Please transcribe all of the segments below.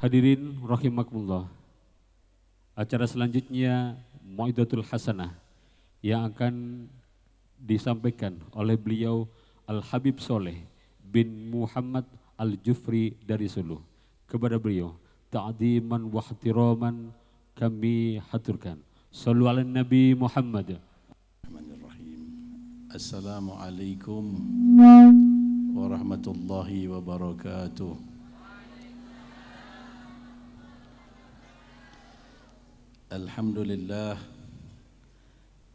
Hadirin rahimakumullah. Acara selanjutnya Mau'izatul Hasanah yang akan disampaikan oleh beliau Al-Habib Soleh bin Muhammad Al-Jufri dari Solo. Kepada beliau, ta'ziman wa ihtiraman kami haturkan. Sallu ala Nabi Muhammad. Assalamualaikum warahmatullahi wabarakatuh. Alhamdulillah,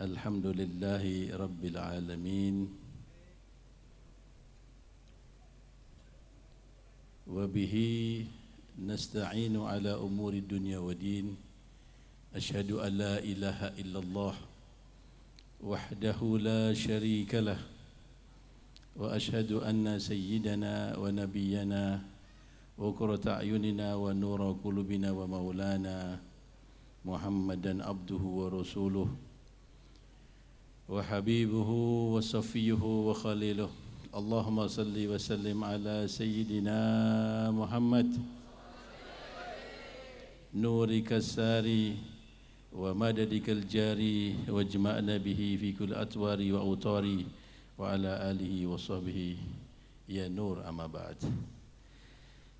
alhamdulillahi rabbil alamin. Wa bihi nasta'inu ala umuri dunya wa din. Ashhadu an la ilaha illallah wahdahu la syarika lah. Wa ashhadu anna sayyidana wa nabiyyana wa qurrata a'yunina wa nura qulubina wa maulana Muhammadan abduhu wa rasuluh wa habibuhu wa safiyuhu wa khaliluh. Allahumma salli wa sallim ala sayyidina Muhammad nurika sari wa madadikal jari wa jama'na bihi fi kulli atwari wa utari wa ala alihi wa sahbihi ya nur amma ba'd.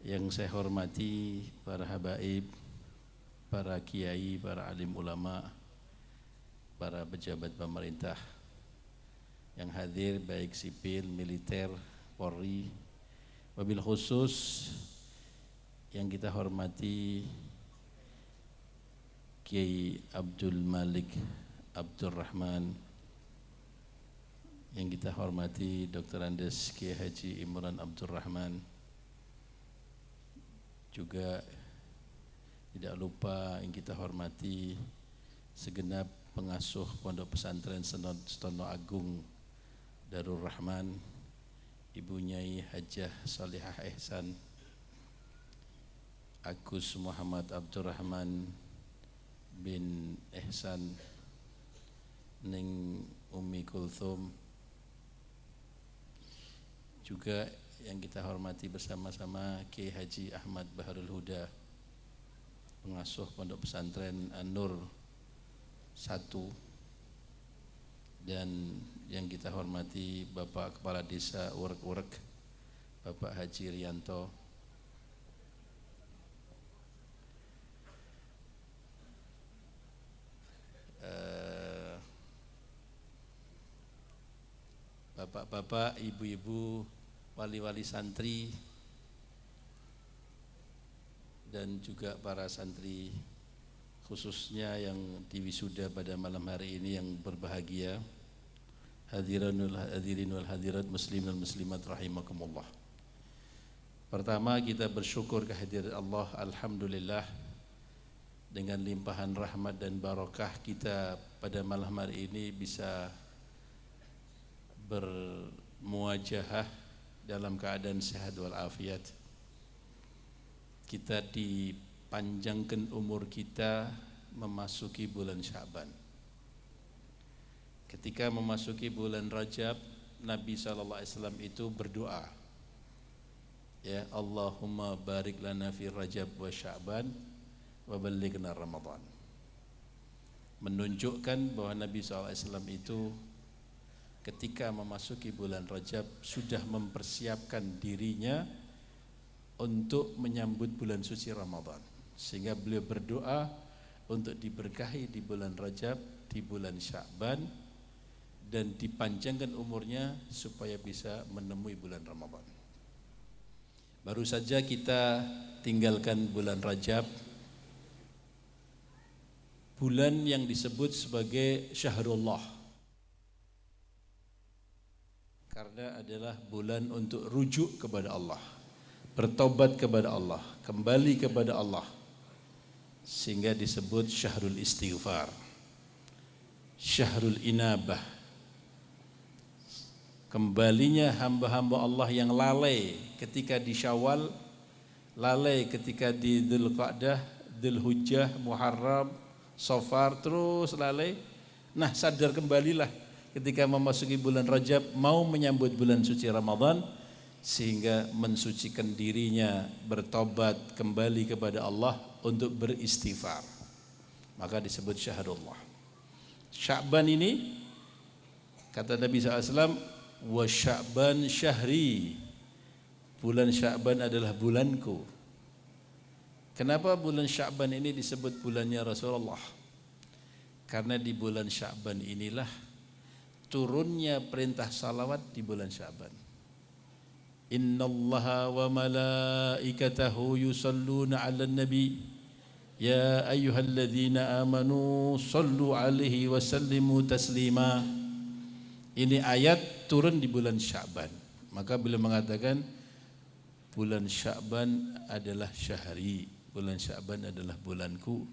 Yang saya hormati para habaib, para kiai, para alim ulama, para pejabat pemerintah yang hadir baik sipil, militer, Polri, wabil khusus yang kita hormati Kiai Abdul Malik Abdul Rahman, yang kita hormati Dr. Andes Kiai Haji Imran Abdul Rahman, juga tidak lupa yang kita hormati segenap pengasuh Pondok Pesantren Setono Agung Darul Rahman, Ibu Nyai Hajah Salihah Ihsan, Agus Muhammad Abdurrahman bin Ihsan, Ning Umi Kulthum, juga yang kita hormati bersama-sama Kiai Haji Ahmad Baharul Huda, pengasuh Pondok Pesantren An-Nur 1, dan yang kita hormati Bapak Kepala Desa Urek-Urek, Bapak Haji Rianto, Bapak-bapak, ibu-ibu, wali-wali santri, dan juga para santri khususnya yang diwisuda pada malam hari ini yang berbahagia. Hadirin wal hadirat muslimin wal muslimat rahimakumullah. Pertama, kita bersyukur kehadirat Allah, alhamdulillah, dengan limpahan rahmat dan barakah kita pada malam hari ini bisa bermuajahah dalam keadaan sehat walafiat. Kita dipanjangkan umur kita memasuki bulan Sya'ban. Ketika memasuki bulan Rajab, Nabi SAW itu berdoa, ya Allahumma barik lana fi Rajab wa Sya'ban wa ballighna Ramadan. Menunjukkan bahwa Nabi SAW itu ketika memasuki bulan Rajab sudah mempersiapkan dirinya untuk menyambut bulan suci Ramadan, sehingga beliau berdoa untuk diberkahi di bulan Rajab, di bulan Sya'ban, dan dipanjangkan umurnya supaya bisa menemui bulan Ramadan. Baru saja kita tinggalkan bulan Rajab, bulan yang disebut sebagai Syahrullah, karena adalah bulan untuk rujuk kepada Allah, bertobat kepada Allah, kembali kepada Allah, sehingga disebut Syahrul Istighfar, Syahrul Inabah, kembalinya hamba-hamba Allah yang lalai ketika di Syawal, lalai ketika di Dzulqa'dah, Dzulhijjah, Muharram, Safar, terus lalai. Nah, sadar kembalilah ketika memasuki bulan Rajab, mau menyambut bulan suci Ramadan, sehingga mensucikan dirinya, bertobat kembali kepada Allah untuk beristighfar. Maka disebut syahrullah. Sya'ban ini kata Nabi SAW, wa Sya'ban syahri, bulan Sya'ban adalah bulanku. Kenapa bulan Sya'ban ini disebut bulannya Rasulullah? Karena di bulan Sya'ban inilah turunnya perintah salawat di bulan Sya'ban. Innallaha wa malaikatahu yusalluna 'alan nabi ya ayyuhalladzina amanu sallu 'alaihi wa sallimu taslima. Ini ayat turun di bulan Sya'ban. Maka beliau mengatakan bulan Sya'ban adalah syahri, bulan Sya'ban adalah bulanku,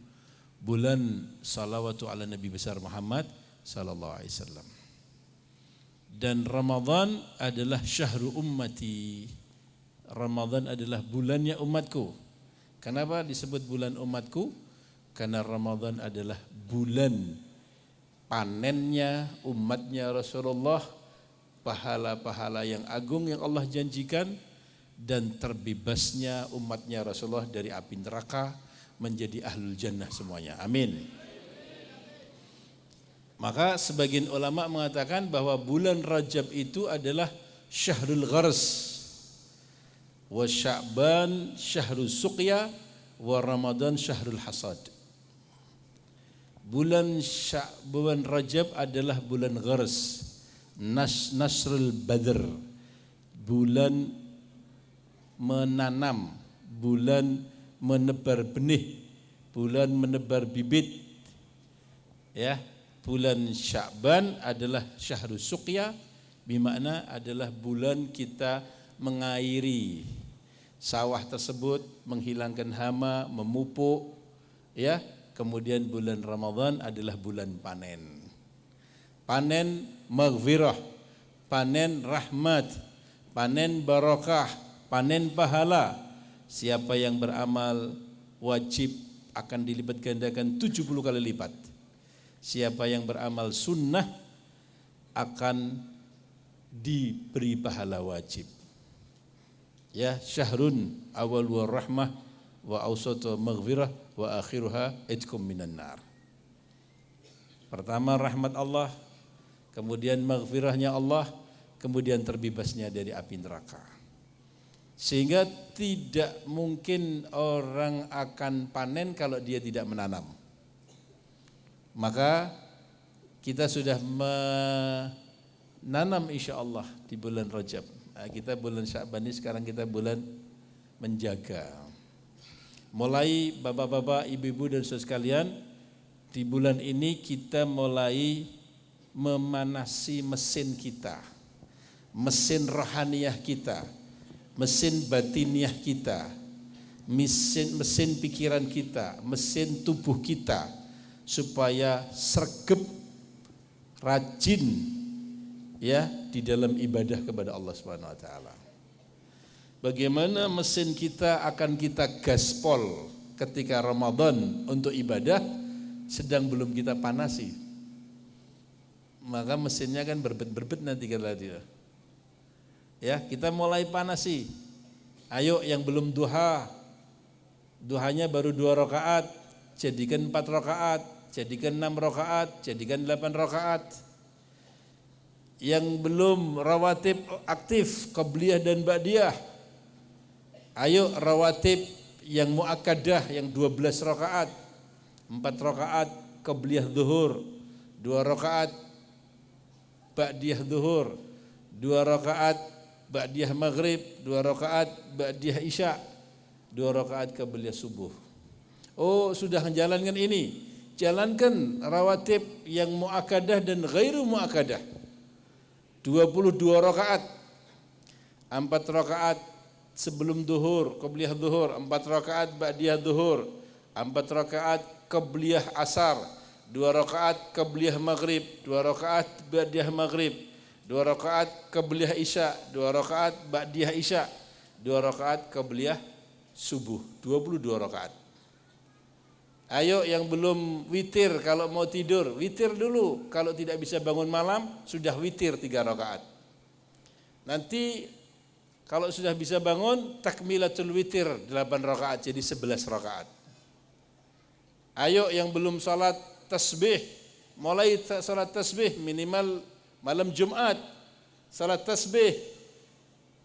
bulan salawatu ala Nabi besar Muhammad sallallahu alaihi wasallam. Dan Ramadan adalah syahru ummati. Ramadan adalah bulannya umatku. Kenapa disebut bulan umatku? Karena Ramadan adalah bulan panennya umatnya Rasulullah, pahala-pahala yang agung yang Allah janjikan, dan terbebasnya umatnya Rasulullah dari api neraka menjadi ahlul jannah semuanya. Amin. Maka sebagian ulama mengatakan bahwa bulan Rajab itu adalah syahrul ghars, wa Sya'ban syahrul suqya, wa Ramadan syahrul hasad. Bulan Rajab adalah bulan ghars, nasrul badr, bulan menanam, bulan menebar benih, bulan menebar bibit. Ya, bulan Sya'ban adalah syahrul suqya, bermakna adalah bulan kita mengairi sawah tersebut, menghilangkan hama, memupuk, ya. Kemudian bulan Ramadan adalah bulan panen. Panen maghfirah, panen rahmat, panen barakah, panen pahala. Siapa yang beramal wajib akan dilipat gandakan 70 kali lipat. Siapa yang beramal sunnah akan diberi pahala wajib. Ya, syahrun awal wa rahmah wa awsatu maghfirah wa akhiruha itqum minan nar. Pertama rahmat Allah, kemudian maghfirahnya Allah, kemudian terbebasnya dari api neraka. Sehingga tidak mungkin orang akan panen kalau dia tidak menanam. Maka kita sudah menanam insya Allah di bulan Rajab. Nah, kita bulan Sya'ban ini sekarang kita bulan menjaga. Mulai bapak-bapak, ibu-ibu dan saudara sekalian, di bulan ini kita mulai memanasi mesin kita, mesin rohaniyah kita, mesin batiniah kita, mesin pikiran kita, mesin tubuh kita, supaya sregep, rajin, ya, di dalam ibadah kepada Allah Subhanahu wa taala. Bagaimana mesin kita akan kita gaspol ketika Ramadan untuk ibadah sedang belum kita panasi. Maka mesinnya kan berbet-berbet nanti kata dia. Ya, kita mulai panasi. Ayo yang belum duha, duhanya baru 2 rakaat, jadikan 4 rakaat, jadikan 6 rakaat, jadikan 8 rakaat. Yang belum rawatib aktif, qabliyah dan ba'diyah, ayo rawatib yang muakkadah yang 12 rakaat, 4 rakaat qabliyah zuhur, 2 rakaat ba'diyah zuhur, 2 rakaat ba'diyah maghrib, 2 rakaat ba'diyah isya, 2 rakaat qabliyah subuh. Oh, sudah menjalankan ini, jalankan rawatib yang muakkadah dan ghairu muakkadah. 22 rakaat, 4 rakaat sebelum duhur, qabliyah duhur, 4 rakaat ba'diyah duhur, 4 rakaat qabliyah asar, 2 rakaat qabliyah maghrib, 2 rakaat ba'diyah maghrib, 2 rakaat qabliyah isya, 2 rakaat ba'diyah isya, 2 rakaat qabliyah subuh, 22 rakaat. Ayo yang belum witir, kalau mau tidur, witir dulu. Kalau tidak bisa bangun malam, sudah witir 3 rakaat. Nanti Kalau sudah bisa bangun, takmilatul witir 8 rakaat jadi 11 rakaat. Ayo yang belum salat tasbih, mulai salat tasbih minimal malam Jumat. Salat tasbih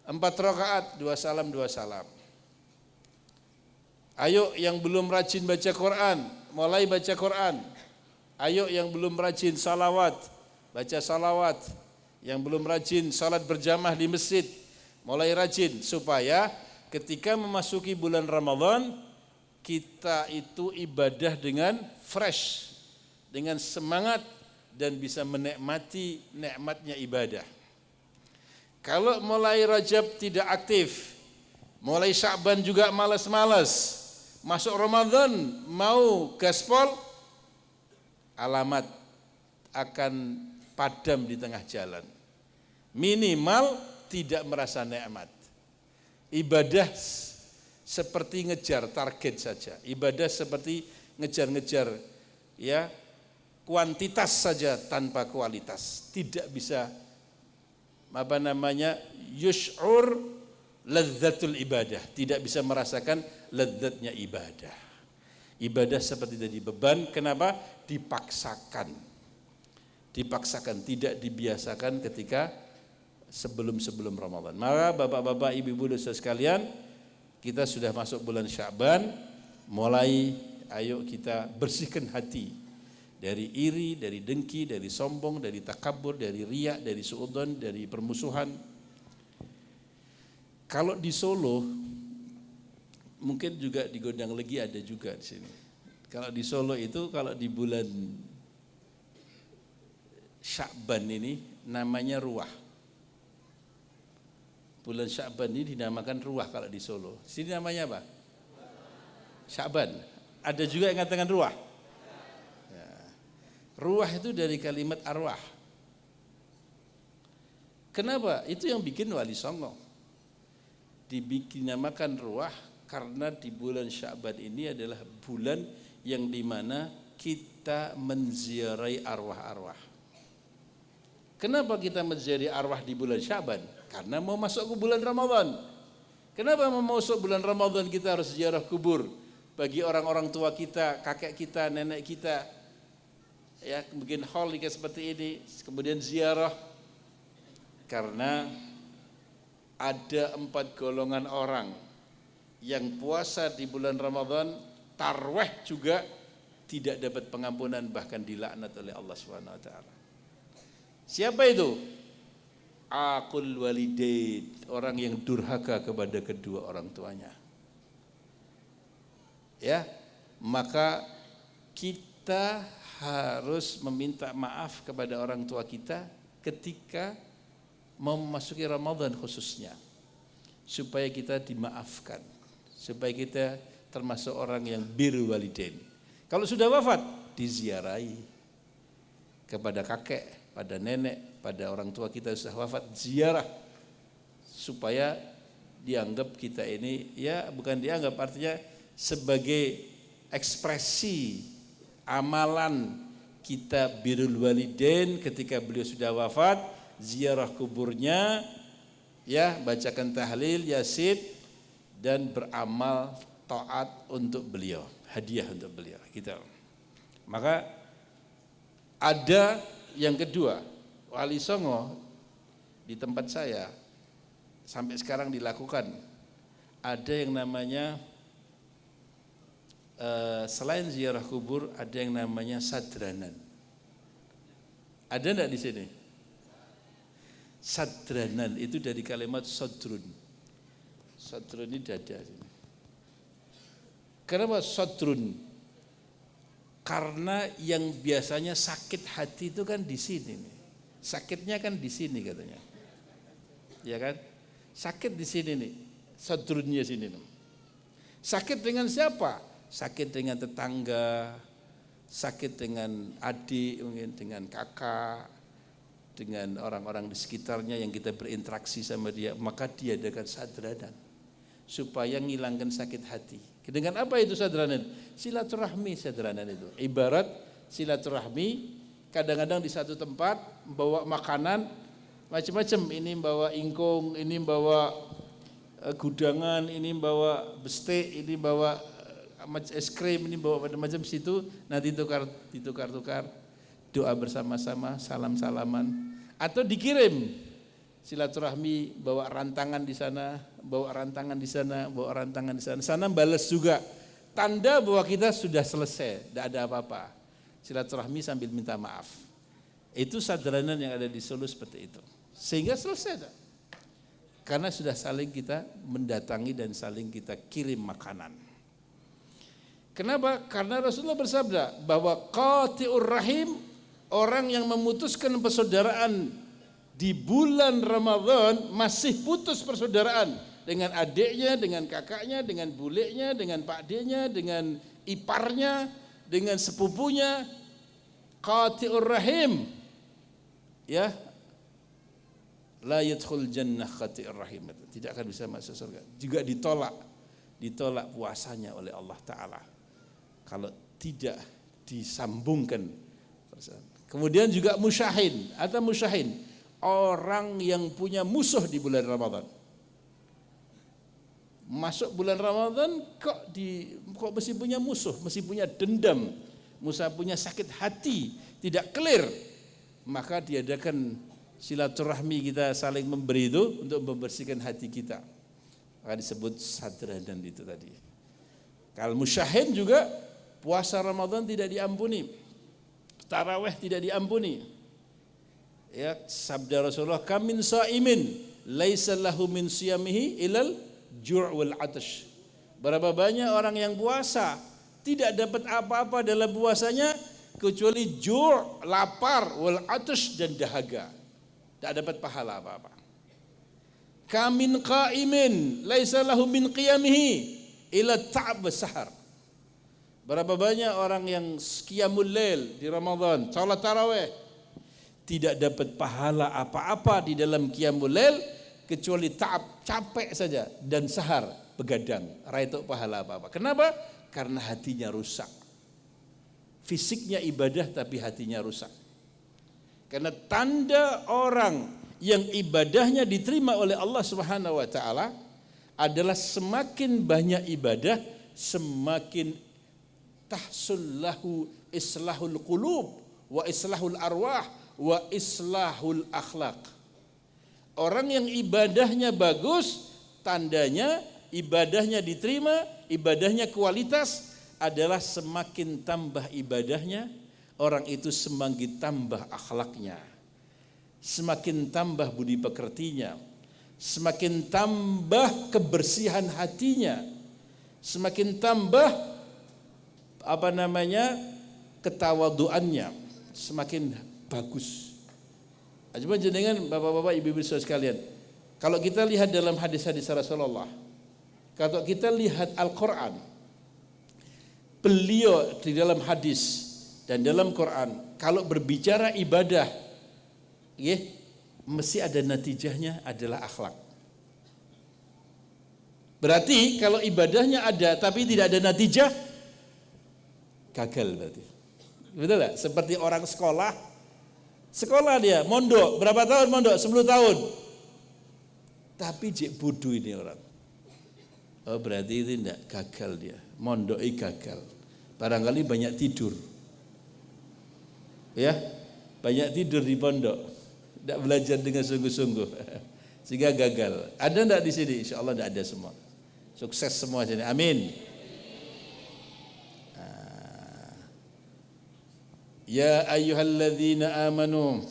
4 rakaat, 2 salam 2 salam. Ayo yang belum rajin baca Quran, mulai baca Quran. Ayo yang belum rajin salawat, baca salawat. Yang belum rajin salat berjamaah di masjid, mulai rajin supaya ketika memasuki bulan Ramadan kita itu ibadah dengan fresh, dengan semangat dan bisa menikmati nikmatnya ibadah. Kalau mulai Rajab tidak aktif, mulai Sya'ban juga malas-malas, masuk Ramadan mau gaspol, alamat akan padam di tengah jalan. Minimal tidak merasa nikmat. Ibadah seperti ngejar target saja. Ibadah seperti ngejar-ngejar ya kuantitas saja tanpa kualitas. Tidak bisa yush'ur ladzatul ibadah. Tidak bisa merasakan ladzatnya ibadah. Ibadah seperti jadi beban. Kenapa? Dipaksakan. Dipaksakan, tidak dibiasakan ketika sebelum Ramadan. Maka bapak-bapak, ibu-ibu dosa sekalian, kita sudah masuk bulan Sya'ban, mulai ayo kita bersihkan hati dari iri, dari dengki, dari sombong, dari takabur, dari riya, dari suudzon, dari permusuhan. Kalau di Solo, mungkin juga di Gondang Legi ada juga di sini. Kalau di Solo itu kalau di bulan Sya'ban ini namanya ruah. Bulan Sya'ban ini dinamakan ruah kalau di Solo. Sini namanya apa? Sya'ban. Ada juga yang mengatakan ruah. Ya. Ruah itu dari kalimat arwah. Kenapa? Itu yang bikin Wali Songo. Dinamakan ruah karena di bulan Sya'ban ini adalah bulan yang dimana kita menziarahi arwah-arwah. Kenapa kita menziarahi arwah di bulan Sya'ban? Karena mau masuk ke bulan Ramadan. Kenapa mau masuk bulan Ramadan kita harus ziarah kubur bagi orang-orang tua kita, kakek kita, nenek kita. Ya, mungkin haul kayak seperti ini, kemudian ziarah. Karena ada 4 golongan orang yang puasa di bulan Ramadan, tarweh juga tidak dapat pengampunan, bahkan dilaknat oleh Allah Subhanahu wa taala. Siapa itu? Aqul walidain, orang yang durhaka kepada kedua orang tuanya. Ya, maka kita harus meminta maaf kepada orang tua kita ketika mau memasuki Ramadan khususnya, supaya kita dimaafkan, supaya kita termasuk orang yang birrul walidain. Kalau sudah wafat, diziarahi kepada kakek, pada nenek, pada orang tua kita sudah wafat, ziarah supaya dianggap kita ini, ya bukan dianggap, artinya sebagai ekspresi amalan kita birrul walidain ketika beliau sudah wafat, ziarah kuburnya, ya bacakan tahlil, yasin, dan beramal taat untuk beliau, hadiah untuk beliau gitu. Maka ada yang kedua, Wali Songo di tempat saya sampai sekarang dilakukan, ada yang namanya selain ziarah kubur ada yang namanya sadranan. Ada enggak di sini? Sadranan itu dari kalimat sodrun. Sodrun ini dada. Kenapa sodrun? Karena yang biasanya sakit hati itu kan di sini nih. Sakitnya kan di sini katanya. Ya kan? Sakit di sini nih. Sodrunnya sini nih. Sakit dengan siapa? Sakit dengan tetangga, sakit dengan adik, mungkin dengan kakak, dengan orang-orang di sekitarnya yang kita berinteraksi sama dia, maka diadakan sadranan supaya ngilangkan sakit hati. Dengan apa itu sadranan? Silaturahmi sadranan itu. Ibarat silaturahmi, kadang-kadang di satu tempat bawa makanan macam-macam, ini bawa ingkung, ini bawa gudangan, ini bawa bestek, ini bawa es krim, ini bawa macam-macam, situ nanti ditukar-tukar, doa bersama-sama, salam-salaman, atau dikirim silaturahmi, bawa rantangan di sana, bawa rantangan di sana, bawa rantangan di sana, sana balas juga, tanda bahwa kita sudah selesai, tidak ada apa-apa. Silaturahmi sambil minta maaf. Itu sadaran yang ada di Solo seperti itu, sehingga selesai dah. Karena sudah saling kita mendatangi dan saling kita kirim makanan. Kenapa? Karena Rasulullah bersabda bahwa qati'ur rahim, orang yang memutuskan persaudaraan di bulan Ramadan, masih putus persaudaraan dengan adiknya, dengan kakaknya, dengan bulenya, dengan pakdenya, dengan iparnya, dengan sepupunya, qati'ur rahim, ya, la yadkhul jannah qati'ur rahim, tidak akan bisa masuk surga. Juga ditolak puasanya oleh Allah Ta'ala kalau tidak disambungkan. Kemudian juga musyahin atau musyahin, orang yang punya musuh di bulan Ramadan. Masuk bulan Ramadan kok mesti punya musuh, mesti punya dendam, mesti punya sakit hati, tidak clear, maka diadakan silaturahmi, kita saling memberi itu untuk membersihkan hati kita. Maka disebut sadranan itu tadi. Kalau musyahin juga, puasa Ramadan tidak diampuni, tarawih tidak diampuni. Ya, sabda Rasulullah, kam min shaimin laisa lahu min siyamihi ilal ju' wal 'atash. Berapa banyak orang yang puasa tidak dapat apa-apa dalam puasanya kecuali ju', lapar, wal 'atash, dan dahaga. Tak dapat pahala apa-apa. Kam min qa'imin laisa lahu min qiyamihi ila ta'ab sahar. Berapa banyak orang yang qiyamul lail di Ramadan, salat tarawih, tidak dapat pahala apa-apa di dalam qiyamul lail kecuali ta'ab, capek saja, dan sahar, begadang, raitu pahala apa-apa. Kenapa? Karena hatinya rusak. Fisiknya ibadah tapi hatinya rusak. Karena tanda orang yang ibadahnya diterima oleh Allah Subhanahu wa taala adalah semakin banyak ibadah, semakin tahsul lahu islahul qulub wa islahul arwah wa islahul akhlaq. Orang yang ibadahnya bagus, tandanya ibadahnya diterima, ibadahnya kualitas adalah semakin tambah ibadahnya, orang itu semakin tambah akhlaknya, semakin tambah budi pekertinya, semakin tambah kebersihan hatinya, semakin tambah ketawaduannya, semakin bagus. Coba jenengan bapak-bapak, ibu-ibu sekalian, kalau kita lihat dalam hadis-hadis Rasulullah, kalau kita lihat Al-Quran, beliau di dalam hadis dan dalam Quran, kalau berbicara ibadah, ya, mesti ada natijahnya adalah akhlak. Berarti kalau ibadahnya ada tapi tidak ada natijah, gagal berarti. Betul gak? Seperti orang sekolah dia mondok, berapa tahun mondok? 10 tahun. Tapi jek bodoh ini orang. Oh, berarti itu tidak, gagal dia. Mondoknya gagal. Barangkali banyak tidur. Ya, banyak tidur di pondok. Tidak belajar dengan sungguh-sungguh. Sehingga gagal. Ada enggak di sini? Insyaallah tidak ada semua. Sukses semua sini. Amin. Ya ayyuhalladzina amanu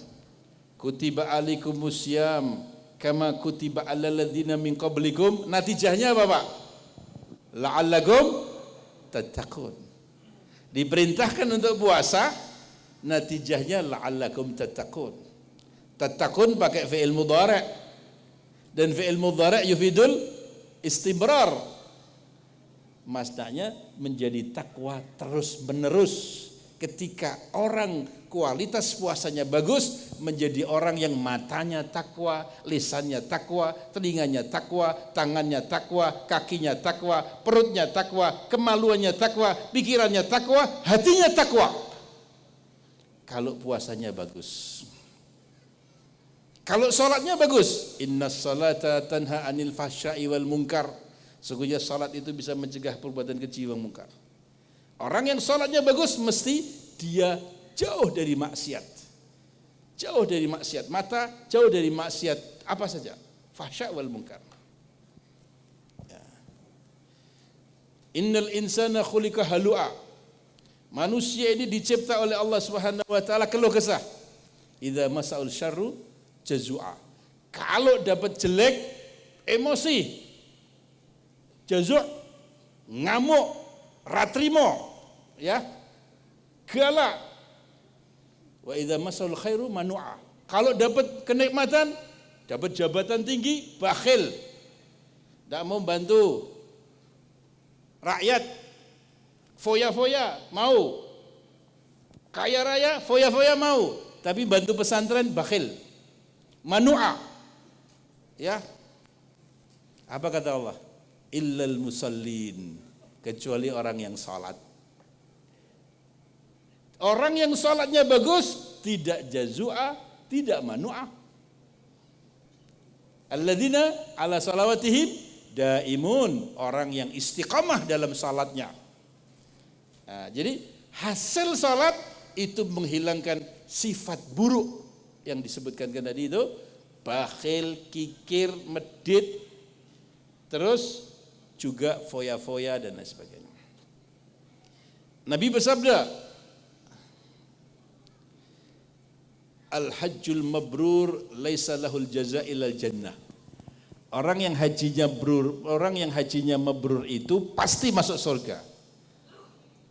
kutiba alaikumusiyam kama kutiba alal ladzina min qablikum. Natijahnya apa, Pak? La'allakum tattaqun. Diperintahkan untuk puasa, natijahnya la'allakum tattaqun. Tattaqun pakai fi'il mudhari', dan fi'il mudhari' yufidul istimrar. Masdanya menjadi takwa terus menerus. Ketika orang kualitas puasanya bagus, menjadi orang yang matanya takwa, lisannya takwa, telinganya takwa, tangannya takwa, kakinya takwa, perutnya takwa, kemaluannya takwa, pikirannya takwa, hatinya takwa. Kalau puasanya bagus. Kalau sholatnya bagus, innas salata tanha anil fahsya'i wal munkar. Sesungguhnya sholat itu bisa mencegah perbuatan keji dan munkar. Orang yang sholatnya bagus mesti dia jauh dari maksiat. Jauh dari maksiat, mata jauh dari maksiat apa saja, fahsya' wal munkar. Ya. Innal insana khuliqa halu'a. Manusia ini dicipta oleh Allah Subhanahu wa taala keluh kesah. Idza masa'ul syarru jazua. Kalau dapat jelek, emosi, jazu', ngamuk, ratrimo, ya, galak. Wa idza masaul khairu manu'a. Kalau dapat kenikmatan, dapat jabatan tinggi, bakhil, tidak mau bantu rakyat, foya-foya mau, kaya raya, foya-foya mau, tapi bantu pesantren bakhil. Manu'a, ya. Apa kata Allah? Illal musallin, kecuali orang yang salat. Orang yang salatnya bagus, tidak jazua, tidak manu'a. Alladzina ala salawatihim daimun, orang yang istiqamah dalam salatnya. Nah, jadi hasil salat itu menghilangkan sifat buruk yang disebutkan tadi itu, bakhil, kikir, medit, terus juga foya-foya dan lain sebagainya. Nabi bersabda, al-hajjul mabrur laisa lahul jaza' ilal jannah. Orang yang hajinya mabrur itu pasti masuk surga.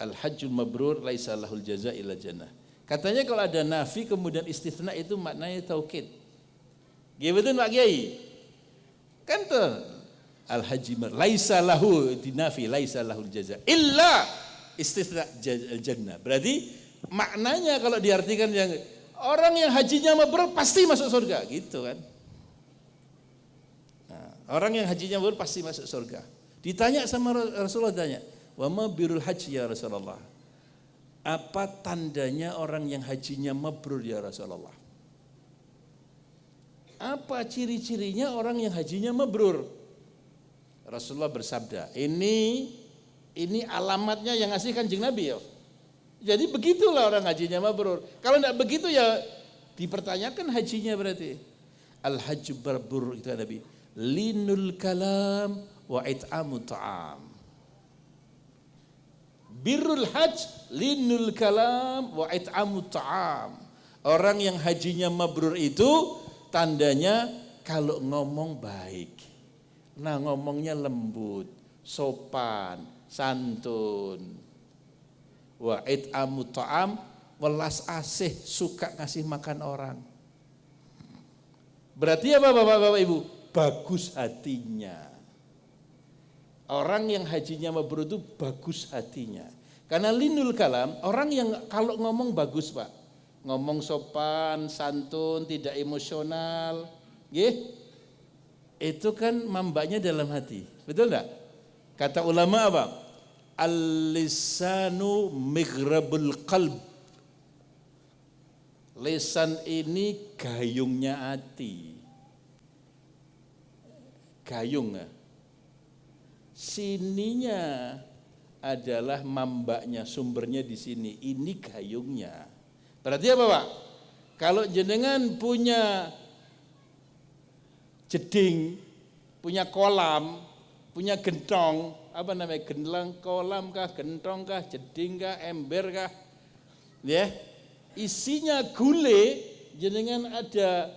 Al-hajjul mabrur laisa lahul jaza' ilal jannah. Katanya kalau ada nafi kemudian istitsna itu maknanya taukid. Betul Pak Kiai? Kan tuh al-haji laisa lahu dinafi laisa lahul jaza illa istitsna jannah. Berarti maknanya kalau diartikan yang orang yang hajinya mabrur pasti masuk surga, gitu kan? Nah, orang yang hajinya mabrur pasti masuk surga. Ditanya sama Rasulullah, tanya, wa ma birul haji ya Rasulullah? Apa tandanya orang yang hajinya mabrur ya Rasulullah? Apa ciri-cirinya orang yang hajinya mabrur? Rasulullah bersabda, ini alamatnya yang ngasih Kanjeng Nabi ya. Jadi begitulah orang hajinya mabrur. Kalau tidak begitu ya dipertanyakan hajinya berarti. Al-hajju mabrur itu Nabi. Linul kalam wa it'amu ta'am. Birrul hajj linul kalam wa it'amu ta'am. Orang yang hajinya mabrur itu tandanya kalau ngomong baik. Nah, ngomongnya lembut, sopan, santun. Wa it'amu ta'am, welas asih, suka ngasih makan orang. Berarti apa Bapak-bapak Ibu? Bagus hatinya. Orang yang hajinya mabrur itu bagus hatinya. Karena linul kalam, orang yang kalau ngomong bagus Pak. Ngomong sopan, santun, tidak emosional. Itu kan mambaknya dalam hati. Betul enggak? Kata ulama apa? Al-lisanu mighrabul qalb. Lisan ini gayungnya hati. Gayung. Sininya adalah mambaknya, sumbernya di sini. Ini gayungnya. Berarti apa Pak? Kalau jenengan punya jeding, punya kolam, punya gentong, apa namanya, gelang, kolam kah, gentong kah, jeding kah, ember kah, ya, isinya gule, jenengan ada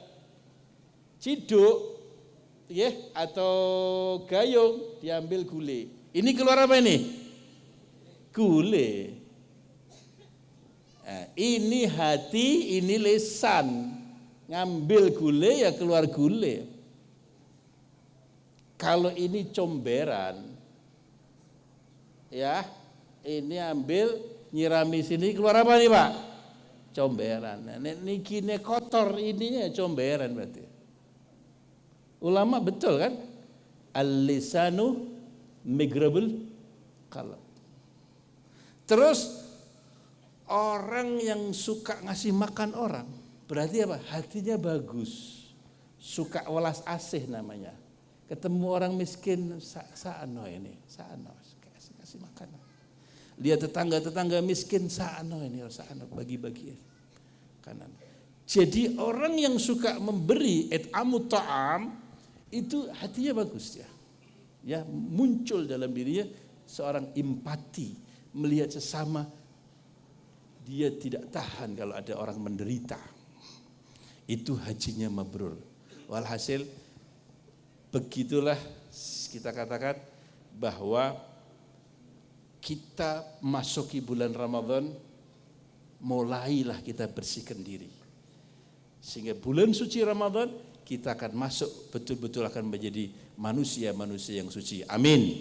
ciduk, ya, atau gayung, diambil gule. Ini keluar apa ini? Gule. Nah, ini hati, ini lisan. Ngambil gule ya keluar gule. Kalau ini comberan, ya, ini ambil nyirami sini keluar apa nih Pak? Comberan. Nah, ini gini kotor, ininya comberan berarti. Ulama betul kan? Al-lisanu migrabul qalb. Terus orang yang suka ngasih makan orang, berarti apa? Hatinya bagus. suka welas asih namanya. Ketemu orang miskin, saano ini, saano, kasih makan. Lihat tetangga miskin, saano ini, saano, bagi-bagi kanan. Jadi orang yang suka memberi it'amu ta'am itu hatinya bagus ya. Ya, muncul dalam dirinya seorang empati, melihat sesama, dia tidak tahan kalau ada orang menderita. Itu hajinya mabrur. Walhasil begitulah kita katakan bahwa kita masuki bulan Ramadan, mulailah kita bersihkan diri. Sehingga bulan suci Ramadan kita akan masuk betul-betul akan menjadi manusia-manusia yang suci. Amin.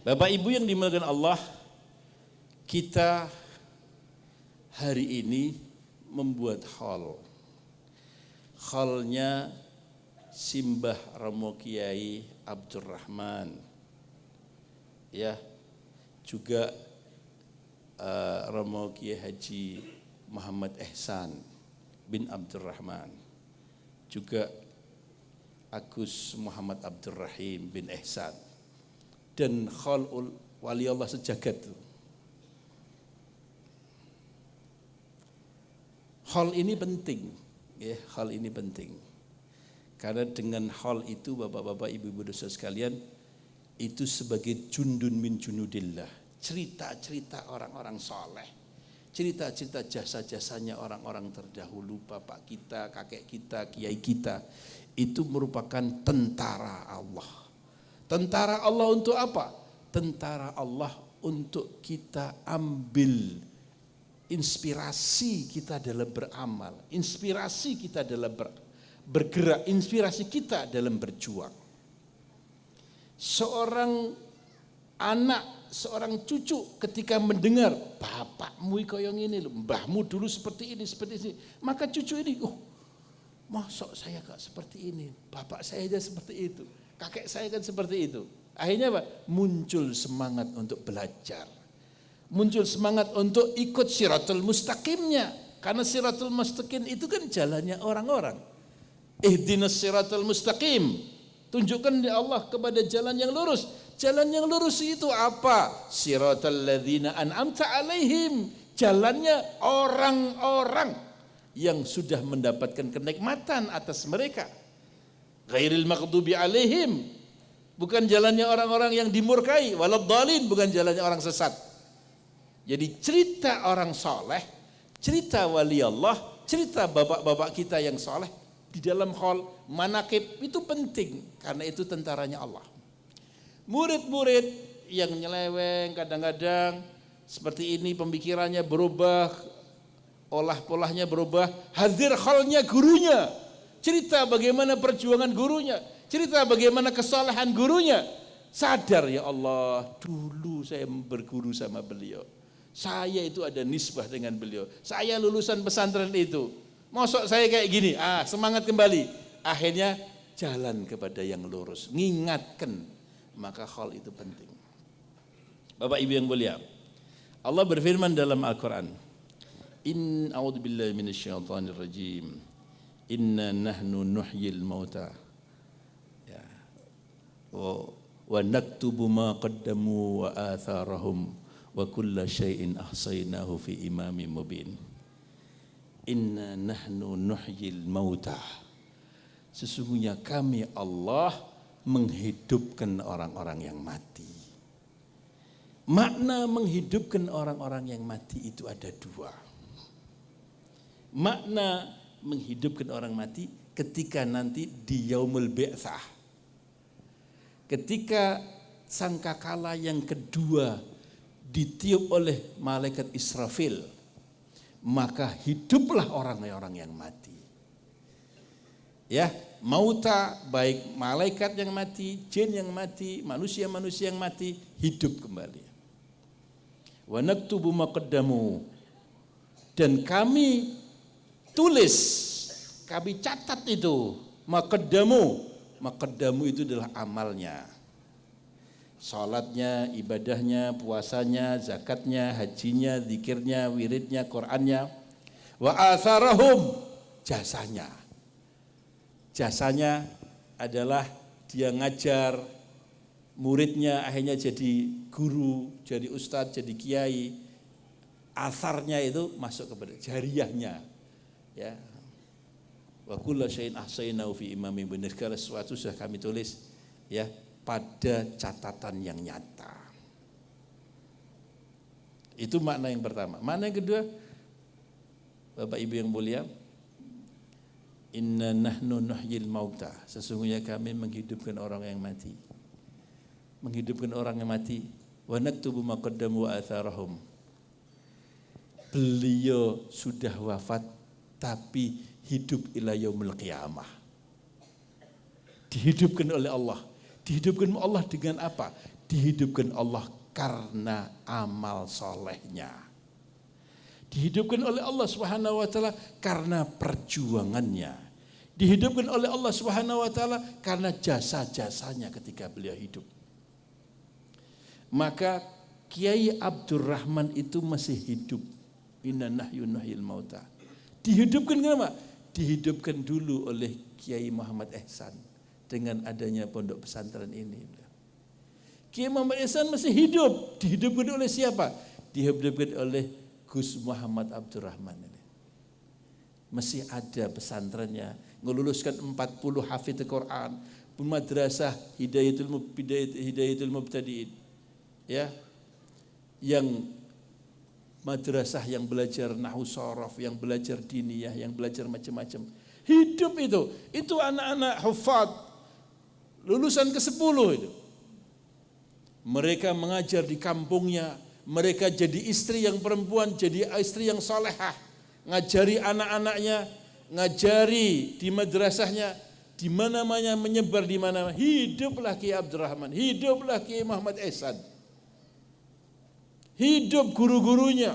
Bapak Ibu yang dimuliakan Allah, kita hari ini membuat haul. Haulnya Simbah Romo Kiai Abdurrahman. Ya, juga Romo Kiai Haji Muhammad Ihsan bin Abdurrahman, juga Agus Muhammad Abdurrahim bin Ihsan, dan khalul wali Allah sejagat. Hal ini penting, ya, hal ini penting. Karena dengan hal itu bapak-bapak, ibu-ibu dosa sekalian, itu sebagai jundun min junudillah, cerita-cerita orang-orang soleh, cerita-cerita jasa-jasanya orang-orang terdahulu, bapak kita, kakek kita, kiai kita, itu merupakan tentara Allah. Tentara Allah untuk apa? Tentara Allah untuk kita ambil inspirasi kita dalam beramal, inspirasi kita dalam bergerak, inspirasi kita dalam berjuang. Seorang anak, seorang cucu ketika mendengar bapakmu kaya ngene lho, mbahmu dulu seperti ini, maka cucu ini, masa saya gak seperti ini, bapak saya aja seperti itu, kakek saya kan seperti itu. Akhirnya apa? Muncul semangat untuk belajar, muncul semangat untuk ikut siratul mustaqimnya, karena siratul mustaqim itu kan jalannya orang-orang. Ihdinas siratul mustaqim, tunjukkan di Allah kepada jalan yang lurus. Jalan yang lurus itu apa? Siratal ladzina an'amta alaihim, jalannya orang-orang yang sudah mendapatkan kenikmatan atas mereka. Ghairil maghdubi alaihim, bukan jalannya orang-orang yang dimurkai, waladhdallin, bukan jalannya orang sesat. Jadi cerita orang soleh, cerita wali Allah, cerita bapak-bapak kita yang soleh di dalam hal manaqib itu penting, karena itu tentaranya Allah. Murid-murid yang nyeleweng kadang-kadang seperti ini, pemikirannya berubah, olah polahnya berubah, hadir khalnya gurunya, cerita bagaimana perjuangan gurunya, cerita bagaimana kesalahan gurunya. Sadar, ya Allah, dulu saya berguru sama beliau, saya itu ada nisbah dengan beliau, saya lulusan pesantren itu, mosok saya kayak gini, semangat kembali. Akhirnya jalan kepada yang lurus, ngingatkan. Maka hal itu penting. Bapak Ibu yang mulia, Allah berfirman dalam Al-Quran, a'udzubillahi minasyaitonir rajim, inna nahnu nuhyil mauta, ya, wa naktubu ma qaddamu wa atharahum wa kulla syai'in ahsaynahu fi imamin mubin. Inna nahnu nuhyil mauta, sesungguhnya kami Allah menghidupkan orang-orang yang mati. Makna menghidupkan orang-orang yang mati itu ada dua. Makna menghidupkan orang mati ketika nanti di yaumul bi'tsah, ketika sangkakala yang kedua ditiup oleh malaikat Israfil, maka hiduplah orang-orang yang mati. Ya, mauta, baik malaikat yang mati, jin yang mati, manusia-manusia yang mati, hidup kembali. Wa naktubu ma qaddamu, dan kami tulis, kami catat itu, ma qaddamu itu adalah amalnya. Salatnya, ibadahnya, puasanya, zakatnya, hajinya, zikirnya, wiridnya, Qur'annya. Wa atharahum, jasanya. Jasanya adalah dia ngajar muridnya, akhirnya jadi guru, jadi ustadz, jadi kiai. Asarnya itu masuk kepada jariyahnya. Ya. Wa kullu syai'in ahsaynahu fi imamin mubin. Segala sesuatu sudah kami tulis ya pada catatan yang nyata. Itu makna yang pertama. Makna yang kedua, Bapak Ibu yang mulia, inna nahnu nuhyil mauta. Sesungguhnya kami menghidupkan orang yang mati. Menghidupkan orang yang mati. Wa naktubu ma qaddamu wa atharahum. Beliau sudah wafat tapi hidup ila yaumil qiyamah. Dihidupkan oleh Allah. Dihidupkan Allah dengan apa? Dihidupkan Allah karena amal solehnya. Dihidupkan oleh Allah Subhanahu wa taala karena perjuangannya. Dihidupkan oleh Allah Subhanahu wa taala karena jasa-jasanya ketika beliau hidup. Maka Kiai Abdurrahman itu masih hidup. Inna nahyu nuhyil mauta. Dihidupkan kenapa? Dihidupkan dulu oleh Kiai Muhammad Ihsan dengan adanya pondok pesantren ini. Kiai Muhammad Ihsan masih hidup. Dihidupkan oleh siapa? Dihidupkan oleh Gus Muhammad Abdurrahman ini. Masih ada pesantrennya, ngeluluskan 40 hafidz Quran, madrasah Hidayatul Mubtadiin. Ya, yang madrasah yang belajar nahwu sharaf, yang belajar diniyah, yang belajar macam-macam. Hidup itu anak-anak hufad lulusan ke-10 itu. Mereka mengajar di kampungnya, mereka jadi istri yang perempuan, jadi istri yang salehah, ngajari anak-anaknya, ngajari di madrasahnya, di mana-mana menyebar di mana. Hiduplah Kiai Abdurrahman, hiduplah Kiai Muhammad Ihsan. Hidup guru-gurunya,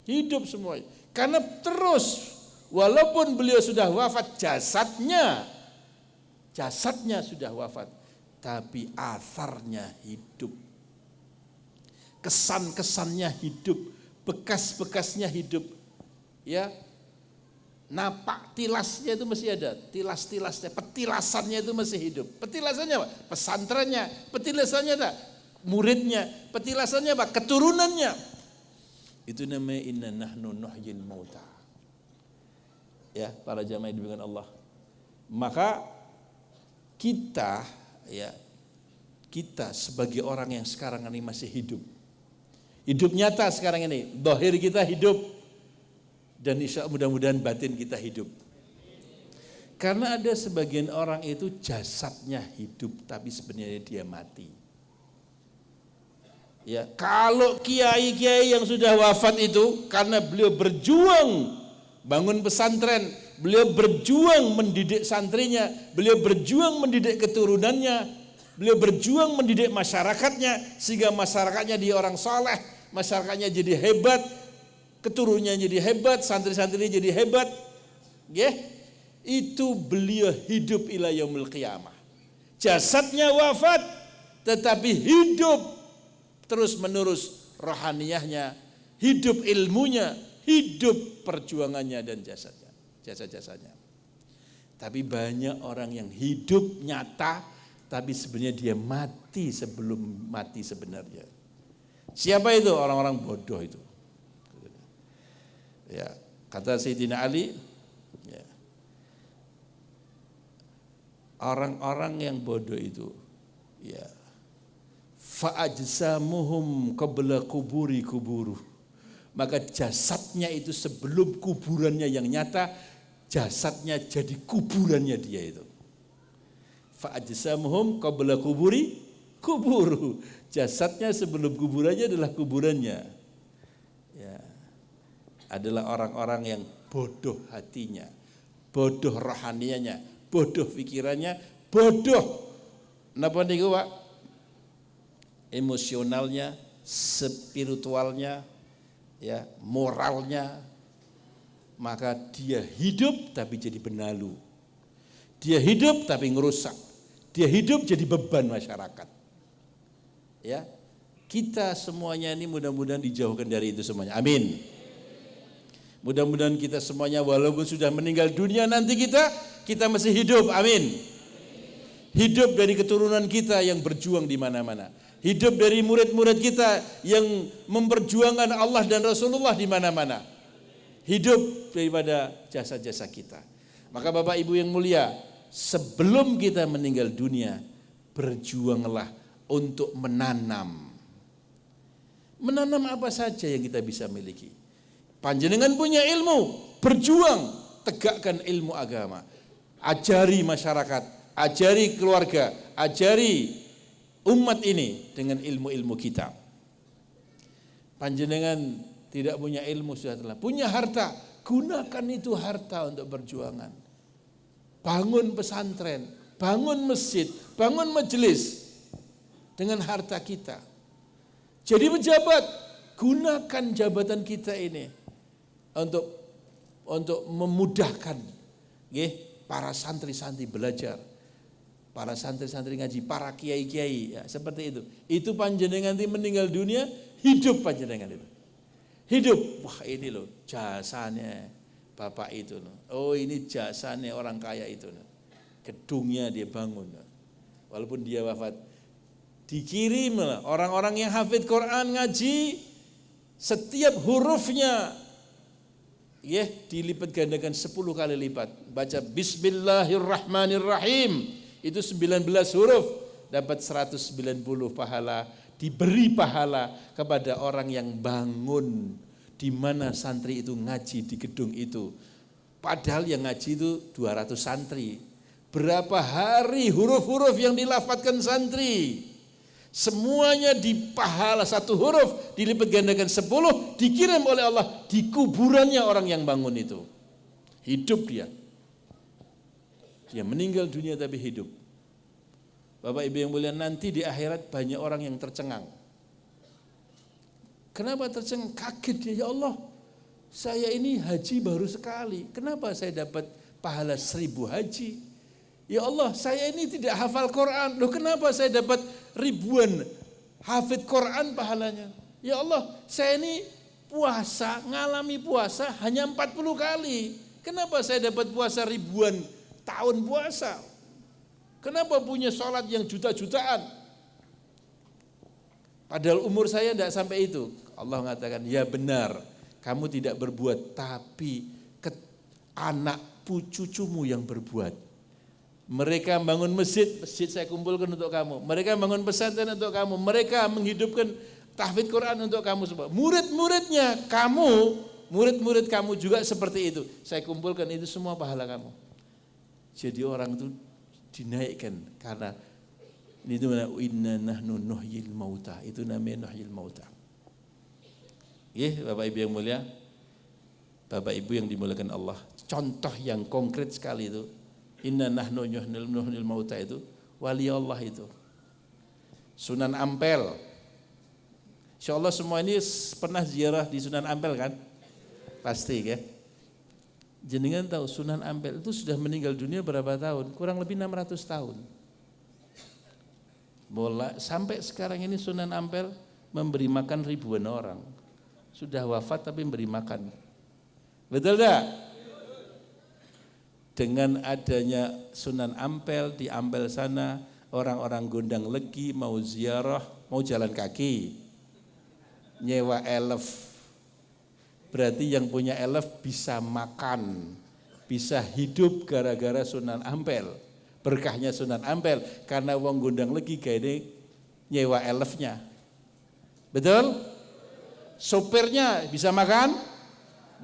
hidup semuanya. Karena terus, walaupun beliau sudah wafat, jasadnya sudah wafat, tapi asarnya hidup. Kesan-kesannya hidup, bekas-bekasnya hidup. Ya, napak tilasnya itu masih ada, tilas-tilasnya, petilasannya itu masih hidup. Petilasannya apa? Pesantrennya, petilasannya ada. Muridnya, petilasannya apa? Keturunannya. Itu namanya inna nahnu nuhyil mauta. Ya, para jamaah dibimbing Allah. Maka kita sebagai orang yang sekarang ini masih hidup. Hidup nyata sekarang ini. Zahir kita hidup dan insya Allah mudah-mudahan batin kita hidup. Karena ada sebagian orang itu jasadnya hidup tapi sebenarnya dia mati. Ya, kalau kiai-kiai yang sudah wafat itu karena beliau berjuang bangun pesantren, beliau berjuang mendidik santrinya, beliau berjuang mendidik keturunannya, beliau berjuang mendidik masyarakatnya sehingga masyarakatnya dia orang saleh, masyarakatnya jadi hebat, keturunannya jadi hebat, santri-santrinya jadi hebat. Ya, itu beliau hidup ila yaumil qiyamah. Jasadnya wafat tetapi hidup terus menerus rohaniyahnya, hidup ilmunya, hidup perjuangannya dan jasa-jasanya. Tapi banyak orang yang hidup nyata, tapi sebenarnya dia mati sebelum mati sebenarnya. Siapa itu? Orang-orang bodoh itu. Ya, kata Sayyidina Ali, ya, orang-orang yang bodoh itu, ya, fa'ajsamuhum qabla kuburu. Maka jasadnya itu sebelum kuburannya yang nyata, jasadnya jadi kuburannya dia itu. Fa'ajsamuhum qabla kuburu. Jasadnya sebelum kuburannya adalah kuburannya. Ya. Adalah orang-orang yang bodoh hatinya, bodoh rohanianya, bodoh pikirannya, bodoh napa niku Pak? Emosionalnya, spiritualnya, ya, moralnya. Maka dia hidup tapi jadi benalu. Dia hidup tapi ngerusak. Dia hidup jadi beban masyarakat. Ya, kita semuanya ini mudah-mudahan dijauhkan dari itu semuanya. Amin. Mudah-mudahan kita semuanya walaupun sudah meninggal dunia nanti kita kita masih hidup, amin. Hidup dari keturunan kita yang berjuang di mana-mana. Hidup dari murid-murid kita yang memperjuangkan Allah dan Rasulullah di mana-mana. Hidup daripada jasa-jasa kita. Maka Bapak Ibu yang mulia, sebelum kita meninggal dunia, berjuanglah untuk menanam. Menanam apa saja yang kita bisa miliki. Panjenengan punya ilmu, berjuang, tegakkan ilmu agama. Ajari masyarakat, ajari keluarga, ajari umat ini dengan ilmu-ilmu kita. Panjenengan tidak punya ilmu sudah telah, punya harta, gunakan itu harta untuk perjuangan. Bangun pesantren, bangun masjid, bangun majelis dengan harta kita. Jadi pejabat, gunakan jabatan kita ini untuk memudahkan para santri-santri belajar. Para santri-santri ngaji, para kiai-kiai, ya, seperti itu. Itu panjenengan nanti meninggal dunia, hidup panjenengan itu. Hidup, wah ini loh jasanya bapak itu loh. Oh ini jasanya orang kaya itu loh. Gedungnya dia bangun. Walaupun dia wafat, dikirim lah orang-orang yang hafid Quran ngaji, setiap hurufnya ya dilipat gandakan 10 kali lipat. Baca Bismillahirrahmanirrahim. Itu 19 huruf, dapat 190 pahala, diberi pahala kepada orang yang bangun di mana santri itu ngaji di gedung itu. Padahal yang ngaji itu 200 santri. Berapa hari huruf-huruf yang dilafadzkan santri? Semuanya di pahala satu huruf dilipat gandakan 10, dikirim oleh Allah di kuburannya orang yang bangun itu. Hidup dia. Dia meninggal dunia tapi hidup. Bapak Ibu yang mulia, nanti di akhirat banyak orang yang tercengang. Kenapa tercengang? Kaget dia, ya Allah, saya ini haji baru sekali. Kenapa saya dapat pahala 1000 haji? Ya Allah, saya ini tidak hafal Quran. Loh kenapa saya dapat ribuan hafid Quran pahalanya? Ya Allah, saya ini puasa, ngalami puasa hanya 40 kali. Kenapa saya dapat puasa ribuan tahun puasa? Kenapa punya sholat yang juta-jutaan? Padahal umur saya tidak sampai itu. Allah mengatakan, ya benar, kamu tidak berbuat, tapi anak cucumu yang berbuat. Mereka bangun masjid, masjid saya kumpulkan untuk kamu. Mereka bangun pesantren untuk kamu. Mereka menghidupkan tahfidz Quran untuk kamu semua. Murid-muridnya kamu, murid-murid kamu juga seperti itu. Saya kumpulkan itu semua pahala kamu. Jadi orang itu dinaikkan karena itu inna nahnu nuhyil mauta, itu namanya nuhyil mauta. Bapak Ibu yang mulia, Bapak Ibu yang dimuliakan Allah, contoh yang konkret sekali itu, inna nahnu nuhyil mauta itu wali Allah itu. Sunan Ampel. Insyaallah semua ini pernah ziarah di Sunan Ampel kan? Pasti kan? Jenengan tahu Sunan Ampel itu sudah meninggal dunia berapa tahun? Kurang lebih 600 tahun. Sampai sekarang ini Sunan Ampel memberi makan ribuan orang. Sudah wafat tapi memberi makan. Betul tak? Dengan adanya Sunan Ampel, di Ampel sana orang-orang Gondang Legi mau ziarah, mau jalan kaki, nyewa elef. Berarti yang punya elef bisa makan, bisa hidup gara-gara Sunan Ampel. Berkahnya Sunan Ampel, karena wong Gondang Legi kayaknya nyewa elefnya. Betul? Sopirnya bisa makan?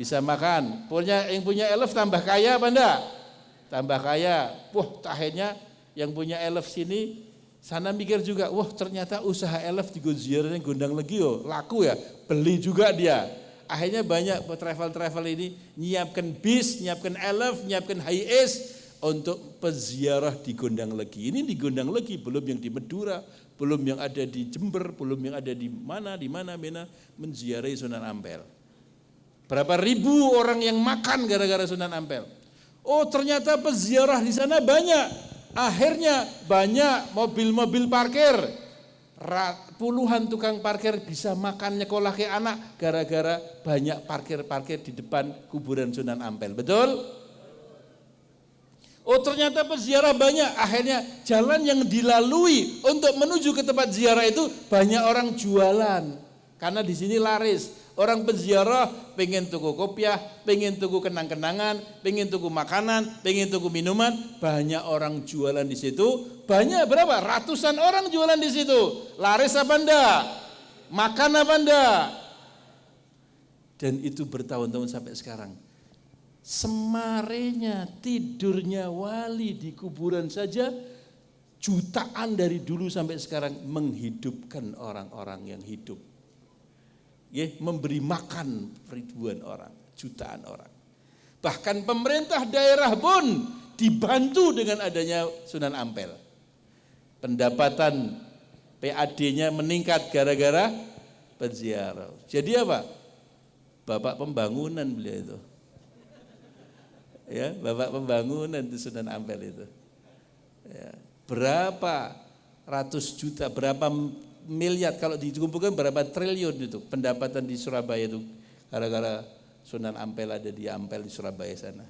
Bisa makan. Yang punya elef tambah kaya apa enggak? Tambah kaya. Wah, akhirnya yang punya elef sini sana mikir juga, wah ternyata usaha elef di ziarahnya Gondang Legi laku ya, beli juga dia. Akhirnya banyak travel-travel ini nyiapkan bis, nyiapkan elef, nyiapkan HIS untuk peziarah di Gondang Legi. Ini di Gondang Legi, belum yang di Madura, belum yang ada di Jember, belum yang ada di mana menziarahi Sunan Ampel. Berapa ribu orang yang makan gara-gara Sunan Ampel. Oh ternyata peziarah di sana banyak. Akhirnya banyak mobil-mobil parkir. Puluhan tukang parkir bisa makan nyekolah ke anak gara-gara banyak parkir-parkir di depan kuburan Sunan Ampel. Betul? Oh ternyata peziarah banyak. Akhirnya jalan yang dilalui untuk menuju ke tempat ziarah itu banyak orang jualan. Karena di sini laris. Orang peziarah pengen tuku kopiah, pengen tuku kenang-kenangan, pengen tuku makanan, pengen tuku minuman. Banyak orang jualan di situ. Banyak berapa? Ratusan orang jualan di situ. Laris apa enggak? Makan apa enggak? Dan itu bertahun-tahun sampai sekarang. Semarenya, tidurnya wali di kuburan saja jutaan dari dulu sampai sekarang menghidupkan orang-orang yang hidup. Ya, memberi makan ribuan orang, jutaan orang. Bahkan pemerintah daerah pun dibantu dengan adanya Sunan Ampel. Pendapatan PAD-nya meningkat gara-gara peziarah. Jadi apa? Bapak pembangunan beliau itu. Ya, bapak pembangunan itu Sunan Ampel itu. Ya, berapa ratus juta, berapa miliar kalau dikumpulkan berapa triliun itu pendapatan di Surabaya itu gara-gara Sunan Ampel ada di Ampel di Surabaya sana.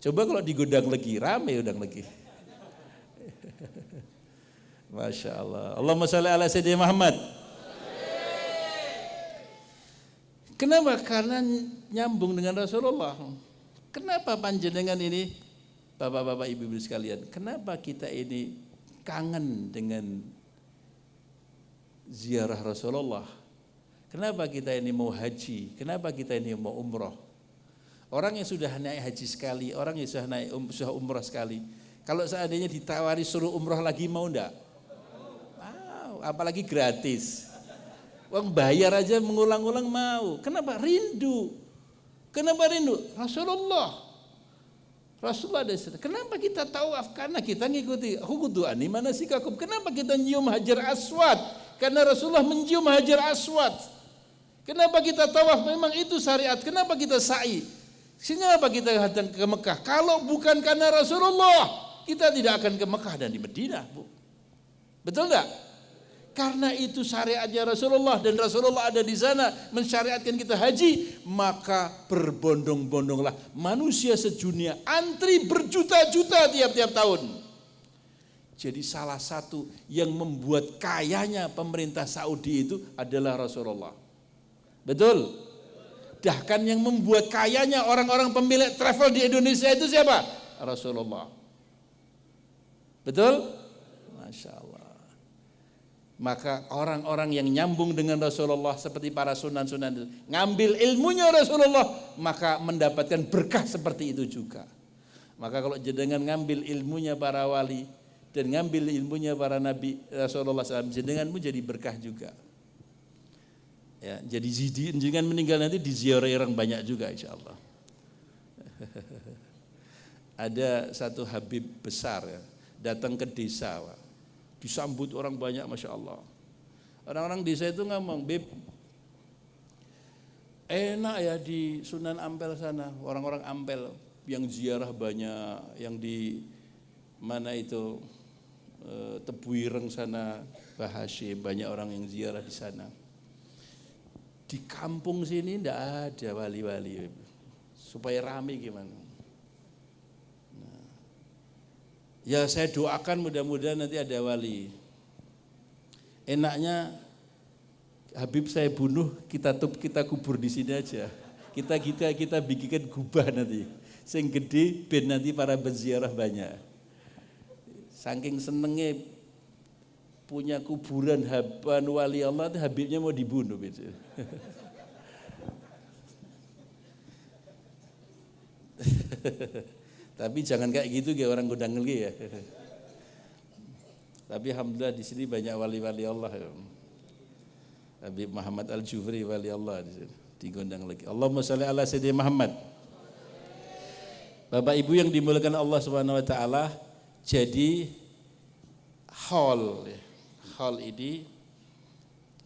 Coba kalau di Gudang Legi, rame Gudang Legi. Masya Allah. Allahumma sholli ala Sayyidina Muhammad. Kenapa? Karena nyambung dengan Rasulullah. Kenapa panjenengan ini, bapak-bapak ibu-ibu sekalian, kenapa kita ini kangen dengan ziarah Rasulullah? Kenapa kita ini mau haji? Kenapa kita ini mau umroh? Orang yang sudah naik haji sekali, orang yang sudah naik sudah umroh sekali, kalau seandainya ditawari suruh umroh lagi mau enggak? Mau, apalagi gratis. Uang bayar aja mengulang-ulang mau. Kenapa? Rindu. Kenapa rindu? Rasulullah ada di sana. Kenapa kita tawaf? Karena kita ngikuti hukudu ani manasikakum. Kenapa kita nyium Hajar Aswad? Karena Rasulullah mencium Hajar Aswad. Kenapa kita tawaf? Memang itu syariat. Kenapa kita sa'i? Kenapa kita datang ke Mekah? Kalau bukan karena Rasulullah, kita tidak akan ke Mekah dan di Madinah, Bu. Betul enggak? Karena itu syariatnya Rasulullah dan Rasulullah ada di sana mensyariatkan kita haji, maka berbondong-bondonglah manusia sedunia antri berjuta-juta tiap-tiap tahun. Jadi salah satu yang membuat kayanya pemerintah Saudi itu adalah Rasulullah. Betul? Bahkan yang membuat kayanya orang-orang pemilik travel di Indonesia itu siapa? Rasulullah. Betul? Masya Allah. Maka orang-orang yang nyambung dengan Rasulullah seperti para sunan-sunan itu, ngambil ilmunya Rasulullah, maka mendapatkan berkah seperti itu juga. Maka kalau jenengan ngambil ilmunya para wali dan ngambil ilmunya para nabi Rasulullah SAW, jenenganmu jadi berkah juga. Ya, jadi jenengan meninggal nanti diziarahi orang banyak juga insya Allah. Ada satu habib besar ya, datang ke desa, Pak. Disambut orang banyak, Masya Allah. Orang-orang desa itu ngomong, Bib, enak ya di Sunan Ampel sana. Orang-orang Ampel yang ziarah banyak, yang di mana itu Tebu Ireng sana, Bahasye, banyak orang yang ziarah di sana. Di kampung sini tidak ada wali-wali, supaya ramai gimana. Ya saya doakan mudah-mudahan nanti ada wali. Enaknya Habib saya bunuh, kita kubur di sini aja. Kita bikinkan gubah nanti. Sing gede ben nanti para berziarah banyak. Saking senengnya punya kuburan haban wali Allah, Habibnya mau dibunuh gitu. Tapi jangan kayak gitu kayak orang Gudang Legi ya. Tapi alhamdulillah di sini banyak wali-wali Allah. Habib Muhammad Al-Jufri wali Allah di sini, di Gudang Legi. Allahumma sholli ala Sayyidina Muhammad. Bapak Ibu yang dimuliakan Allah Subhanahu wa taala, jadi haul ini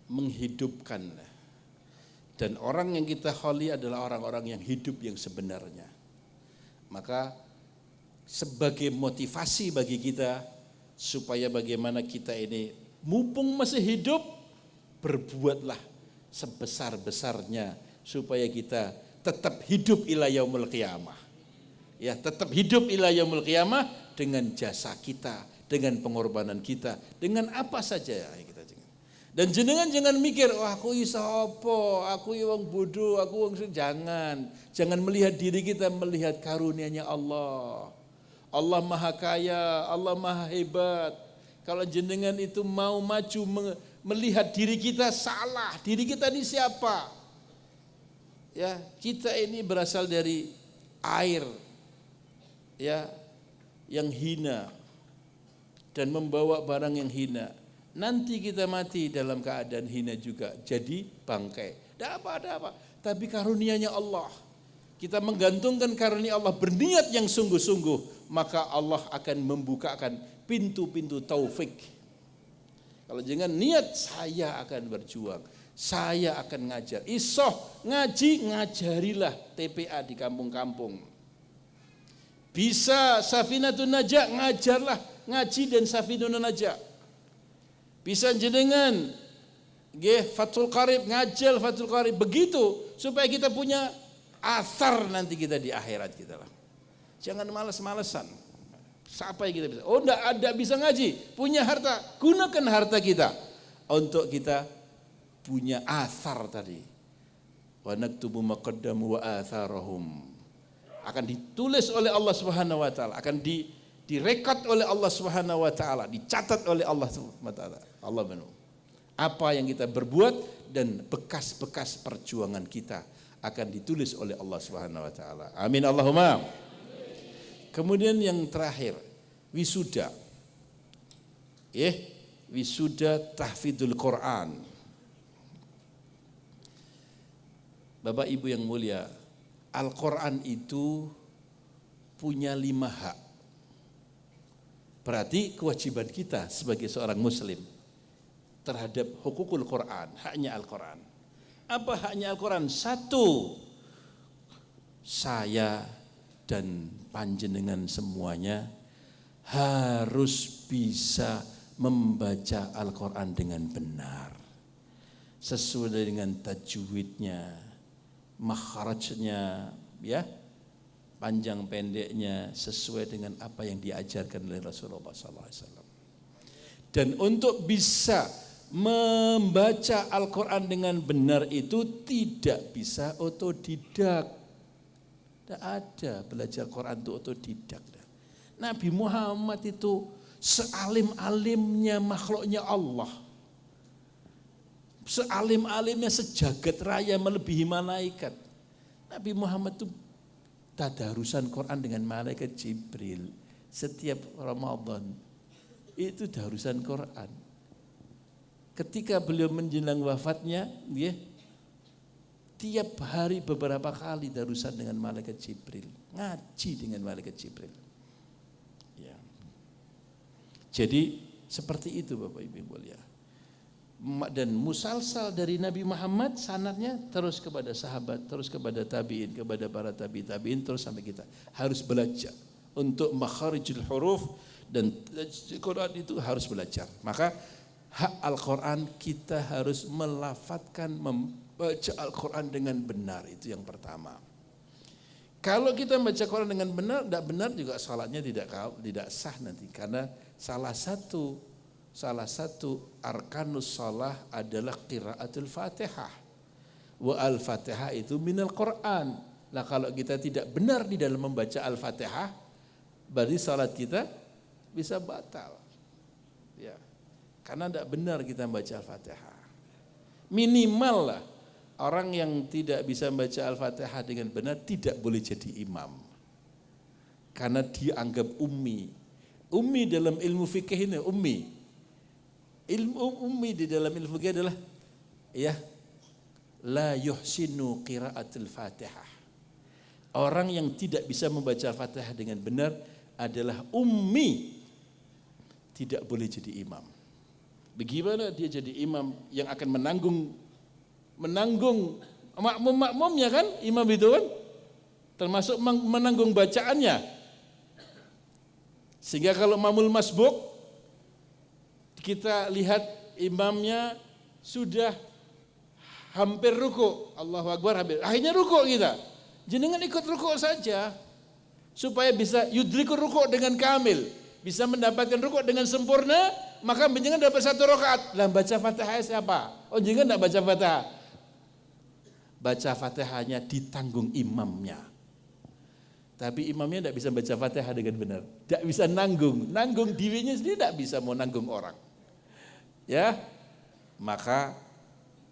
menghidupkan. Dan orang yang kita hauli adalah orang-orang yang hidup yang sebenarnya. Maka sebagai motivasi bagi kita supaya bagaimana kita ini mumpung masih hidup, berbuatlah sebesar-besarnya supaya kita tetap hidup ila yaumul qiyamah. Ya, tetap hidup ila yaumul qiyamah dengan jasa kita, dengan pengorbanan kita, dengan apa saja yang kita jangan. Dan jenengan jangan mikir, wah aku iso apa, aku wong bodoh, aku wong jangan. Jangan melihat diri kita, melihat karunia-Nya Allah. Allah Maha Kaya, Allah Maha Hebat. Kalau jenengan itu mau maju melihat diri kita salah, diri kita ini siapa? Ya, kita ini berasal dari air, ya, yang hina dan membawa barang yang hina. Nanti kita mati dalam keadaan hina juga, jadi bangkai. Tidak apa. Tapi karunia-Nya Allah. Kita menggantungkan karunia Allah, berniat yang sungguh-sungguh, maka Allah akan membukakan pintu-pintu taufik. Kalau jangan niat, saya akan berjuang, saya akan ngajar. Isoh ngaji, ngajarilah TPA di kampung-kampung. Bisa Safinatun Najah, ngajarlah ngaji dan Safinatun Najah. Bisa jenengan Fathul Qarib, ngajar Fathul Qarib. Begitu supaya kita punya asar nanti kita di akhirat kita lah. Jangan malas-malesan. Siapa yang kita bisa? Oh, enggak ada bisa ngaji, punya harta, gunakan harta kita untuk kita punya asar tadi. Wa naktubu maqaddamu wa atharahum. Akan ditulis oleh Allah Subhanahu wa taala, akan direkod oleh Allah Subhanahu wa taala, dicatat oleh Allah Subhanahu wa taala. Allah benar. Apa yang kita berbuat dan bekas-bekas perjuangan kita akan ditulis oleh Allah Subhanahu wa taala. Amin Allahumma. Kemudian yang terakhir, wisuda. Wisuda tahfidzul Quran. Bapak Ibu yang mulia, Al-Quran itu punya 5 hak. Berarti kewajiban kita sebagai seorang muslim terhadap hukukul Quran, haknya Al-Quran. Apa haknya Al-Quran? 1, saya dan panjenengan semuanya harus bisa membaca Al-Quran dengan benar, sesuai dengan tajwidnya, makhrajnya, ya, panjang pendeknya, sesuai dengan apa yang diajarkan oleh Rasulullah SAW. Dan untuk bisa membaca Al-Quran dengan benar itu tidak bisa otodidak. Tidak ada belajar Quran itu otodidak. Nabi Muhammad itu sealim-alimnya makhluknya Allah. Sealim-alimnya sejagat raya melebihi malaikat. Nabi Muhammad itu tadarusan Quran dengan malaikat Jibril. Setiap Ramadan itu darusan Quran. Ketika beliau menjelang wafatnya, tiap hari beberapa kali darusan dengan malaikat Jibril, ngaji dengan malaikat Jibril. Ya. Jadi seperti itu Bapak Ibu mulia. Dan musalsal dari Nabi Muhammad sanadnya terus kepada sahabat, terus kepada tabi'in, kepada para tabi'in, terus sampai kita harus belajar untuk makharijul huruf dan Quran itu harus belajar. Maka hak Al-Quran kita harus melafatkan, baca Al-Quran dengan benar, itu yang pertama. Kalau kita baca Quran dengan benar, tidak benar juga salatnya tidak sah nanti, karena salah satu arkanus shalah adalah qiraatul Fatihah. Wa al-Fatihah itu minal Quran. Nah kalau kita tidak benar di dalam membaca Al-Fatihah, berarti salat kita bisa batal. Ya. Karena tidak benar kita membaca Al-Fatihah. Minimal lah orang yang tidak bisa membaca Al-Fatihah dengan benar tidak boleh jadi imam. Karena dianggap ummi. Ummi dalam ilmu fikih ini ummi. Ilmu ummi di dalam ilmu fikih adalah la yuhsinu qiraatul Fatihah. Orang yang tidak bisa membaca Al-Fatihah dengan benar adalah ummi. Tidak boleh jadi imam. Bagaimana dia jadi imam yang akan menanggung makmum-makmumnya kan, imam itu kan termasuk menanggung bacaannya. Sehingga kalau mamul masbuk kita lihat imamnya sudah hampir ruku, Allahu Akbar, akhirnya ruku kita. Jenengan ikut ruku saja supaya bisa yudrikur rukuk dengan kamil, bisa mendapatkan rukuk dengan sempurna, maka jenengan dapat 1 rakaat. Lah baca Fatihah siapa? Oh jenengan enggak baca Fatihah. Baca Fatihahnya ditanggung imamnya. Tapi imamnya enggak bisa baca Fatihah dengan benar. Enggak bisa nanggung dirinya sendiri enggak bisa mau nanggung orang. Ya. Maka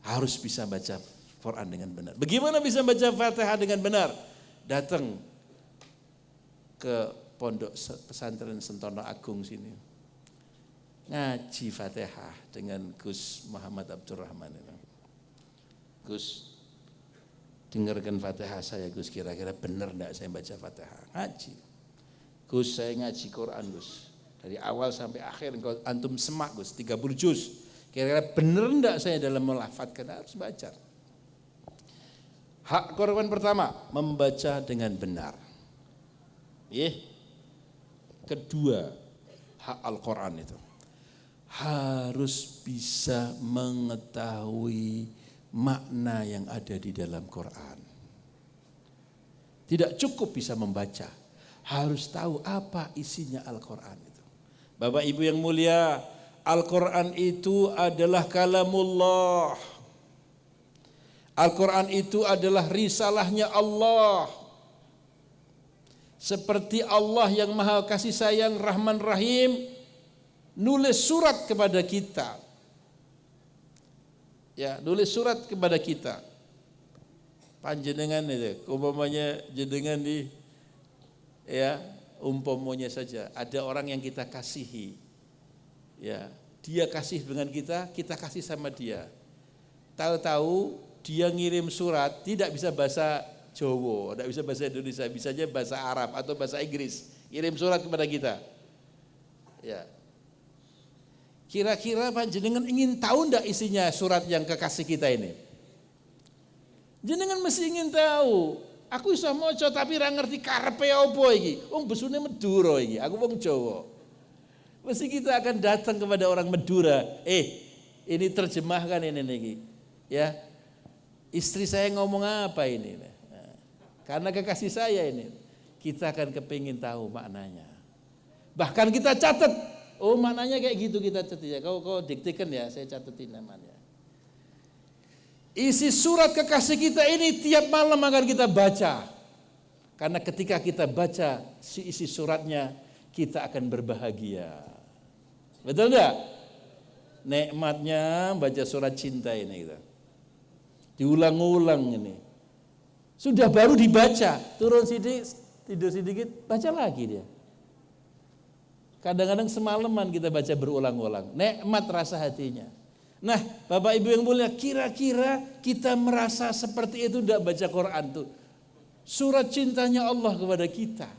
harus bisa baca Quran dengan benar. Bagaimana bisa baca Fatihah dengan benar? Datang ke pondok pesantren Sentono Agung sini. Ngaji Fatihah dengan Gus Muhammad Abdurrahman. Gus, dengarkan Fatihah saya Gus, kira-kira benar enggak saya baca Fatihah? Ngaji. Gus, saya ngaji Quran Gus. Dari awal sampai akhir antum semak Gus, 30 juz. Kira-kira benar enggak saya dalam melafadzkan? Harus baca. Hak korban pertama, membaca dengan benar. Kedua, hak Al-Quran itu harus bisa mengetahui makna yang ada di dalam Quran. Tidak cukup bisa membaca, harus tahu apa isinya Al-Quran itu. Bapak Ibu yang mulia, Al-Quran itu adalah kalamullah. Al-Quran itu adalah risalahnya Allah. Seperti Allah yang Maha Kasih Sayang, Rahman Rahim, nulis surat kepada kita. Ya, nulis surat kepada kita. Panjenengan itu, umpamanya jenengan umpamanya saja ada orang yang kita kasihi. Ya, dia kasih dengan kita, kita kasih sama dia. Tahu-tahu dia ngirim surat, tidak bisa bahasa Jawa, tidak bisa bahasa Indonesia, bisanya bahasa Arab atau bahasa Inggris. Kirim surat kepada kita. Ya. Kira-kira panjenengan ingin tahu enggak isinya surat yang kekasih kita ini? Jenengan mesti ingin tahu. Aku iso maca tapi ra ngerti karepe apa iki. Wong besune Madura iki, aku wong Jawa. Mesti kita akan datang kepada orang Madura. Ini terjemahkan ini niki. Ya. Istri saya ngomong apa ini? Nah, karena kekasih saya ini, kita akan kepingin tahu maknanya. Bahkan kita catat, oh maknanya kayak gitu kita catat ya. Kau diktikan ya, saya catatin namanya. Isi surat kekasih kita ini tiap malam akan kita baca. Karena ketika kita baca isi suratnya, kita akan berbahagia. Betul enggak? Nikmatnya baca surat cinta ini gitu. Diulang-ulang ini. Sudah baru dibaca, turun sedikit, tidur sedikit, baca lagi dia. Kadang-kadang semalaman kita baca berulang-ulang. Nikmat rasa hatinya. Nah, Bapak Ibu yang mulia, kira-kira kita merasa seperti itu enggak baca Quran tuh? Surat cintanya Allah kepada kita.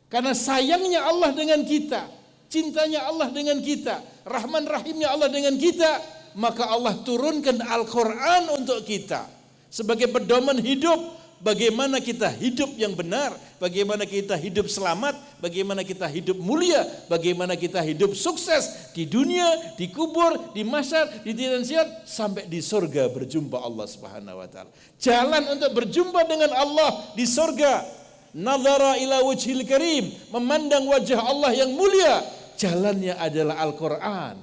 Karena sayangnya Allah dengan kita, cintanya Allah dengan kita, Rahman Rahimnya Allah dengan kita, maka Allah turunkan Al-Quran untuk kita sebagai pedoman hidup. Bagaimana kita hidup yang benar, bagaimana kita hidup selamat, bagaimana kita hidup mulia, bagaimana kita hidup sukses di dunia, di kubur, di mahsyar, di tiran sampai di surga berjumpa Allah Subhanahu wa taala. Jalan untuk berjumpa dengan Allah di surga. Nazara ila wajhil karim, memandang wajah Allah yang mulia, jalannya adalah Al-Quran.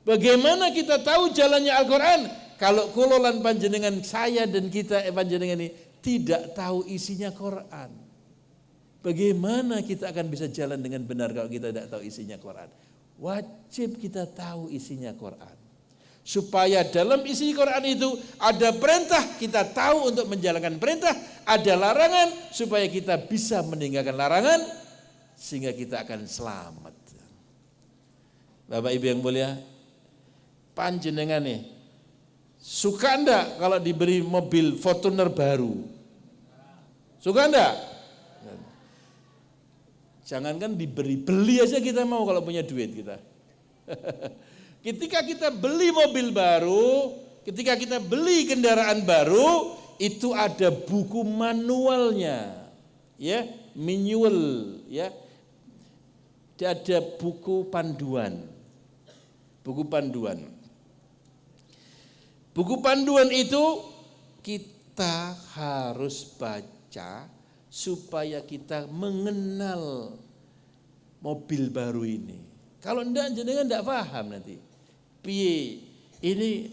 Bagaimana kita tahu jalannya Al-Quran? Kalau kulolan panjenengan saya dan kita panjenengan ini tidak tahu isinya Quran. Bagaimana kita akan bisa jalan dengan benar kalau kita tidak tahu isinya Quran? Wajib kita tahu isinya Quran. Supaya dalam isi Quran itu ada perintah, kita tahu untuk menjalankan perintah, ada larangan supaya kita bisa meninggalkan larangan sehingga kita akan selamat. Bapak Ibu yang mulia, panjenengan nih suka enggak kalau diberi mobil Fortuner baru? Suka enggak? Jangankan diberi, beli aja kita mau kalau punya duit kita. Ketika kita beli mobil baru, ketika kita beli kendaraan baru, itu ada buku manualnya, ya, manual, ya, ada buku panduan. Buku panduan. Buku panduan itu kita harus baca supaya kita mengenal mobil baru ini. Kalau enggak jenengan enggak paham nanti. Piye ini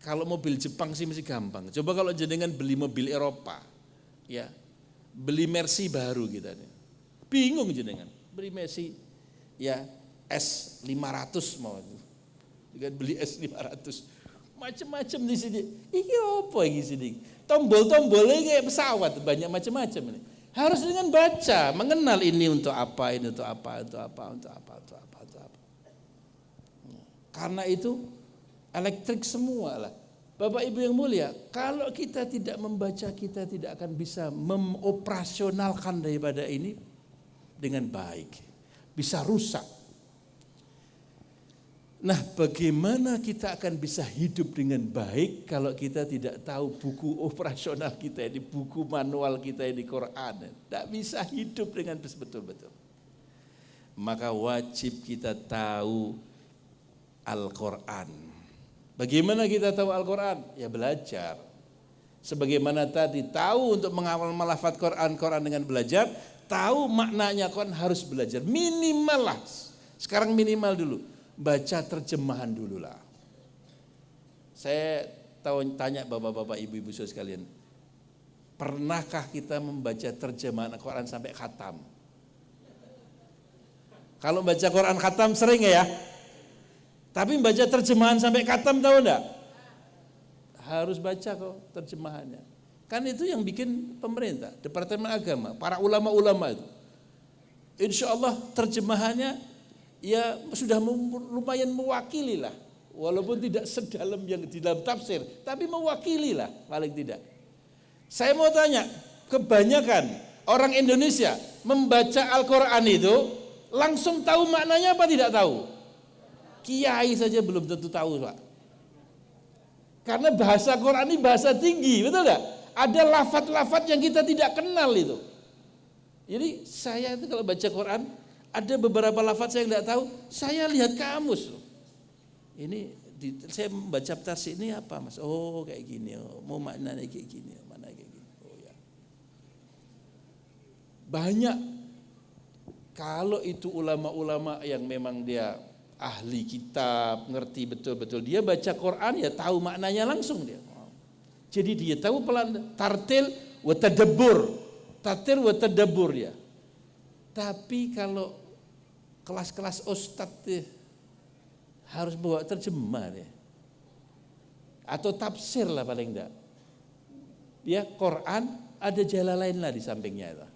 kalau mobil Jepang sih masih gampang. Coba kalau jenengan beli mobil Eropa, ya beli Mercy baru kita, bingung jenengan. Beli Mercy, ya S500 mau, juga beli S500, macam-macam di sini. Ini apa ini sini? Tombol-tombolnya kayak pesawat, banyak macam-macam ini. Harus dengan baca, mengenal ini untuk apa, ini untuk apa, untuk apa, untuk apa, untuk apa, untuk apa. Karena itu elektrik semua lah. Bapak Ibu yang mulia, kalau kita tidak membaca, kita tidak akan bisa memoperasionalkan daripada ini dengan baik. Bisa rusak. Nah, bagaimana kita akan bisa hidup dengan baik kalau kita tidak tahu buku operasional kita ini, buku manual kita ini, Quran. Tidak bisa hidup dengan betul-betul. Maka wajib kita tahu Al-Quran. Bagaimana kita tahu Al-Quran? Ya belajar. Sebagaimana tadi tahu untuk menghafal melafaz Quran dengan belajar, tahu maknanya Quran harus belajar. Minimal lah. Sekarang minimal dulu. Baca terjemahan dulu lah. Saya tanya bapak-bapak, ibu-ibu sekalian. Pernahkah kita membaca terjemahan Al-Quran sampai khatam? Kalau baca Quran khatam sering ya? Tapi baca terjemahan sampai khatam tahu enggak? Harus baca kok terjemahannya. Kan itu yang bikin pemerintah, Departemen Agama, para ulama-ulama itu. Insya Allah terjemahannya ya sudah lumayan mewakili lah. Walaupun tidak sedalam yang di dalam tafsir, tapi mewakili lah paling tidak. Saya mau tanya, kebanyakan orang Indonesia membaca Al-Quran itu langsung tahu maknanya apa tidak tahu? Kiai saja belum tentu tahu, Pak. Karena bahasa Quran ini bahasa tinggi, betul enggak? Ada lafaz-lafaz yang kita tidak kenal itu. Jadi saya itu kalau baca Quran, ada beberapa lafaz saya tidak tahu, saya lihat kamus. Ini saya membaca tafsir ini apa, Mas? Oh, kayak gini. Oh, mau maknanya kayak gini, mana kayak gini. Oh ya. Banyak kalau itu ulama-ulama yang memang dia ahli kitab, ngerti betul-betul. Dia baca Quran ya tahu maknanya langsung dia. Jadi dia tahu pelan tartil wa tadabbur. Tartil wa tadabbur ya. Tapi kalau kelas-kelas ustadz harus bawa terjemah ya. Atau tafsir lah paling enggak. Ya, Quran ada jalan lain lah di sampingnya itu.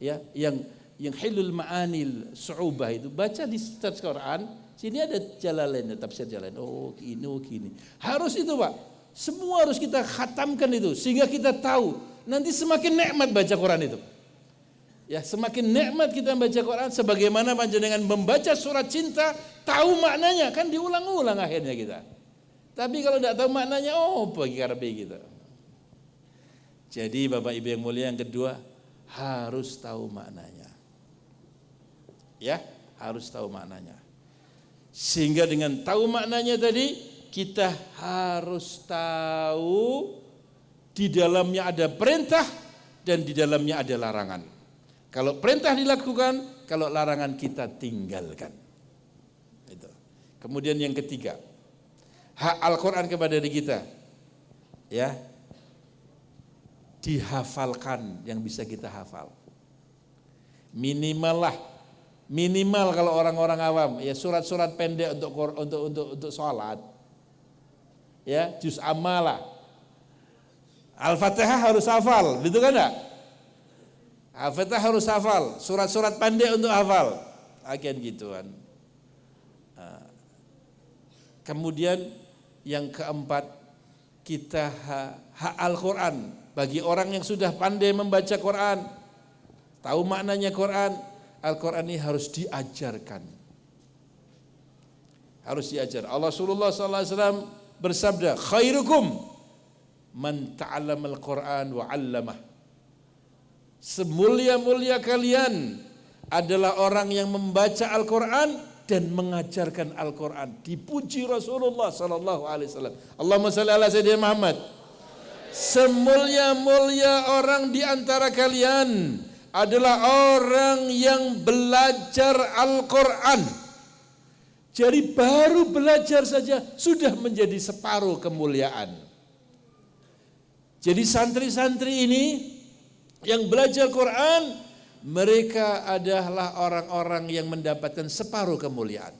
Ya, yang hilul ma'anil su'ubah itu baca di search Quran, sini ada Jalalain, tafsir Jalalain. Oh gini. Harus itu Pak. Semua harus kita khatamkan itu sehingga kita tahu. Nanti semakin nikmat baca Quran itu. Ya, semakin nikmat kita baca Quran sebagaimana panjenengan membaca surat cinta, tahu maknanya, kan diulang-ulang akhirnya kita. Tapi kalau tidak tahu maknanya, oh bagi karepe kita. Jadi Bapak Ibu yang mulia, yang kedua harus tahu maknanya. Ya, harus tahu maknanya. Sehingga dengan tahu maknanya tadi, kita harus tahu di dalamnya ada perintah dan di dalamnya ada larangan. Kalau perintah dilakukan, kalau larangan kita tinggalkan. Itu. Kemudian yang ketiga, hak Al-Quran kepada diri kita, ya, dihafalkan yang bisa kita hafal. Minimal kalau orang-orang awam ya surat-surat pendek untuk sholat ya, juz amalah. Al-Fatihah harus hafal, betul kan enggak? Al-Fatihah harus hafal, surat-surat pendek untuk hafal. Akan gituan. Kemudian yang keempat, kita hak Al-Quran bagi orang yang sudah pandai membaca Quran, tahu maknanya Quran. Al-Quran ini harus diajarkan. Harus diajar. Rasulullah SAW bersabda, khairukum man ta'allama al-Quran wa 'allamah. Semulia-mulia kalian adalah orang yang membaca Al-Quran dan mengajarkan Al-Quran. Dipuji Rasulullah SAW. Allahumma salli ala Sayyidina Muhammad. Semulia-mulia orang di antara kalian adalah orang yang belajar Al-Quran. Jadi baru belajar saja sudah menjadi separuh kemuliaan. Jadi santri-santri ini yang belajar Quran, mereka adalah orang-orang yang mendapatkan separuh kemuliaan.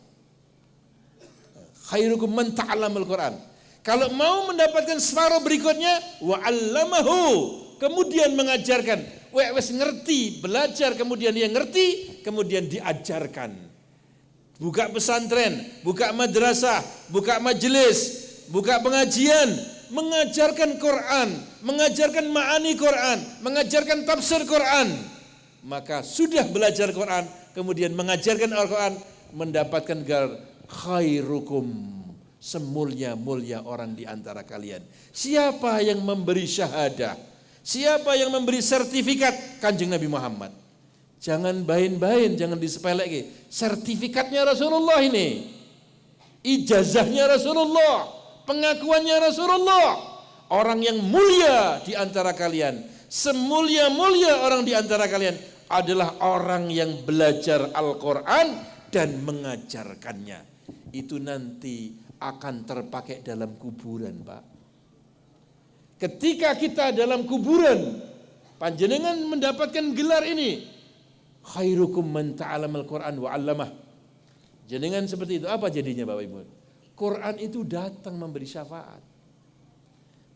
Khairukum man ta'allamal Quran. Kalau mau mendapatkan separuh berikutnya, wa'allamahu, kemudian mengajarkan. Wes ngerti, belajar, kemudian dia ngerti, kemudian diajarkan. Buka pesantren, buka madrasah, buka majelis, buka pengajian, mengajarkan Quran, mengajarkan ma'ani Quran, mengajarkan tafsir Quran. Maka sudah belajar Quran, kemudian mengajarkan Al-Quran, mendapatkan gelar khairukum, semulia-mulia orang di antara kalian. Siapa yang memberi syahadah? Siapa yang memberi sertifikat? Kanjeng Nabi Muhammad. Jangan bain-bain, jangan disepelekan. Sertifikatnya Rasulullah ini. Ijazahnya Rasulullah. Pengakuannya Rasulullah. Orang yang mulia di antara kalian. Semulia-mulia orang di antara kalian adalah orang yang belajar Al-Quran dan mengajarkannya. Itu nanti akan terpakai dalam kuburan, Pak. Ketika kita dalam kuburan, panjenengan mendapatkan gelar ini, khairukum man ta'allamal Quran wa 'allamah. Jenengan seperti itu, apa jadinya Bapak Ibu? Quran itu datang memberi syafaat.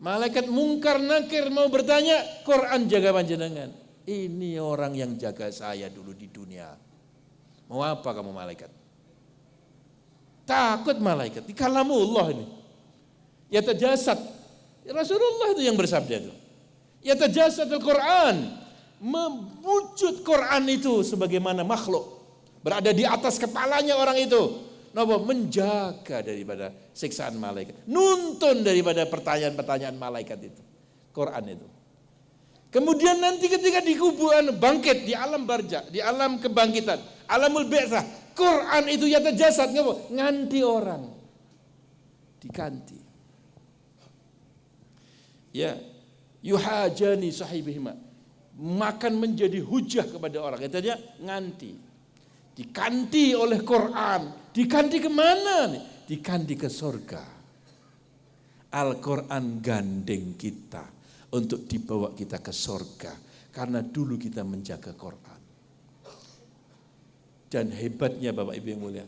Malaikat mungkar nakir mau bertanya, Quran jaga panjenengan. Ini orang yang jaga saya dulu di dunia. Mau apa kamu malaikat? Takut malaikat, di kalamullah ini. Ya tajasad. Rasulullah itu yang bersabda itu. Ya tajasad Al-Quran. Mewujud Quran itu sebagaimana makhluk. Berada di atas kepalanya orang itu. Menjaga daripada siksaan malaikat. Nuntun daripada pertanyaan-pertanyaan malaikat itu. Quran itu. Kemudian nanti ketika di kuburan bangkit, di alam barzakh, di alam kebangkitan, alamul bi'tsah, Quran itu ya tajasad, nganti orang. Diganti. Ya, yuhajani sahibihima. Makan menjadi hujah kepada orang. Katanya nganti. Diganti oleh Quran. Diganti kemana nih? Diganti ke surga. Al-Quran gandeng kita untuk dibawa kita ke surga. Karena dulu kita menjaga Quran. Dan hebatnya Bapak Ibu yang mulia,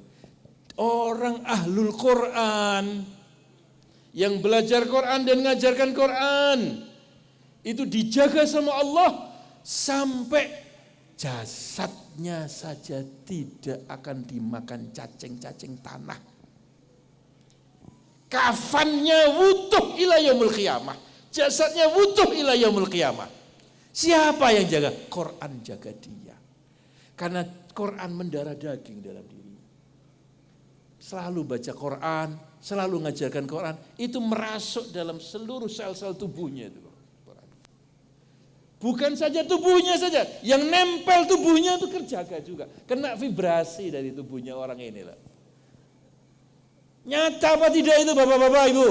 orang ahlul Quran yang belajar Quran dan mengajarkan Quran itu dijaga sama Allah sampai jasadnya saja tidak akan dimakan cacing-cacing tanah. Kafannya wutuh ila yaumul qiyamah, jasadnya wutuh ila yaumul qiyamah. Siapa yang jaga? Quran jaga dia. Karena Quran mendarah daging dalam diri. Selalu baca Quran, selalu ngajarkan Quran, itu merasuk dalam seluruh sel-sel tubuhnya itu. Bukan saja tubuhnya saja, yang nempel tubuhnya itu terjaga juga. Kena vibrasi dari tubuhnya orang ini lah. Nyata apa tidak itu Bapak-bapak Ibu?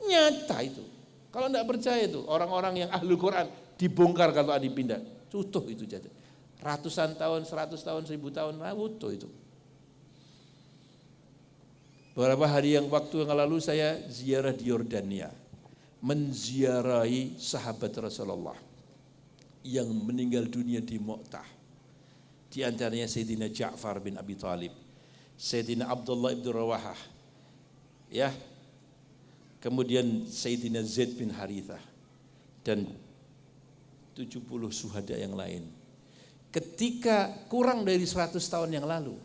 Nyata itu. Kalau tidak percaya itu, orang-orang yang ahlul Quran dibongkar kalau dipindah. Utuh itu jadi. Ratusan tahun, 100 tahun, 1000 tahun, utuh itu. Beberapa hari waktu yang lalu saya ziarah di Yordania. Menziarahi sahabat Rasulullah yang meninggal dunia di Mu'tah. Di antaranya Sayyidina Ja'far bin Abi Thalib, Sayyidina Abdullah ibn Rawahah, ya, kemudian Sayyidina Zaid bin Harithah, dan 70 syuhada yang lain. Ketika kurang dari 100 tahun yang lalu,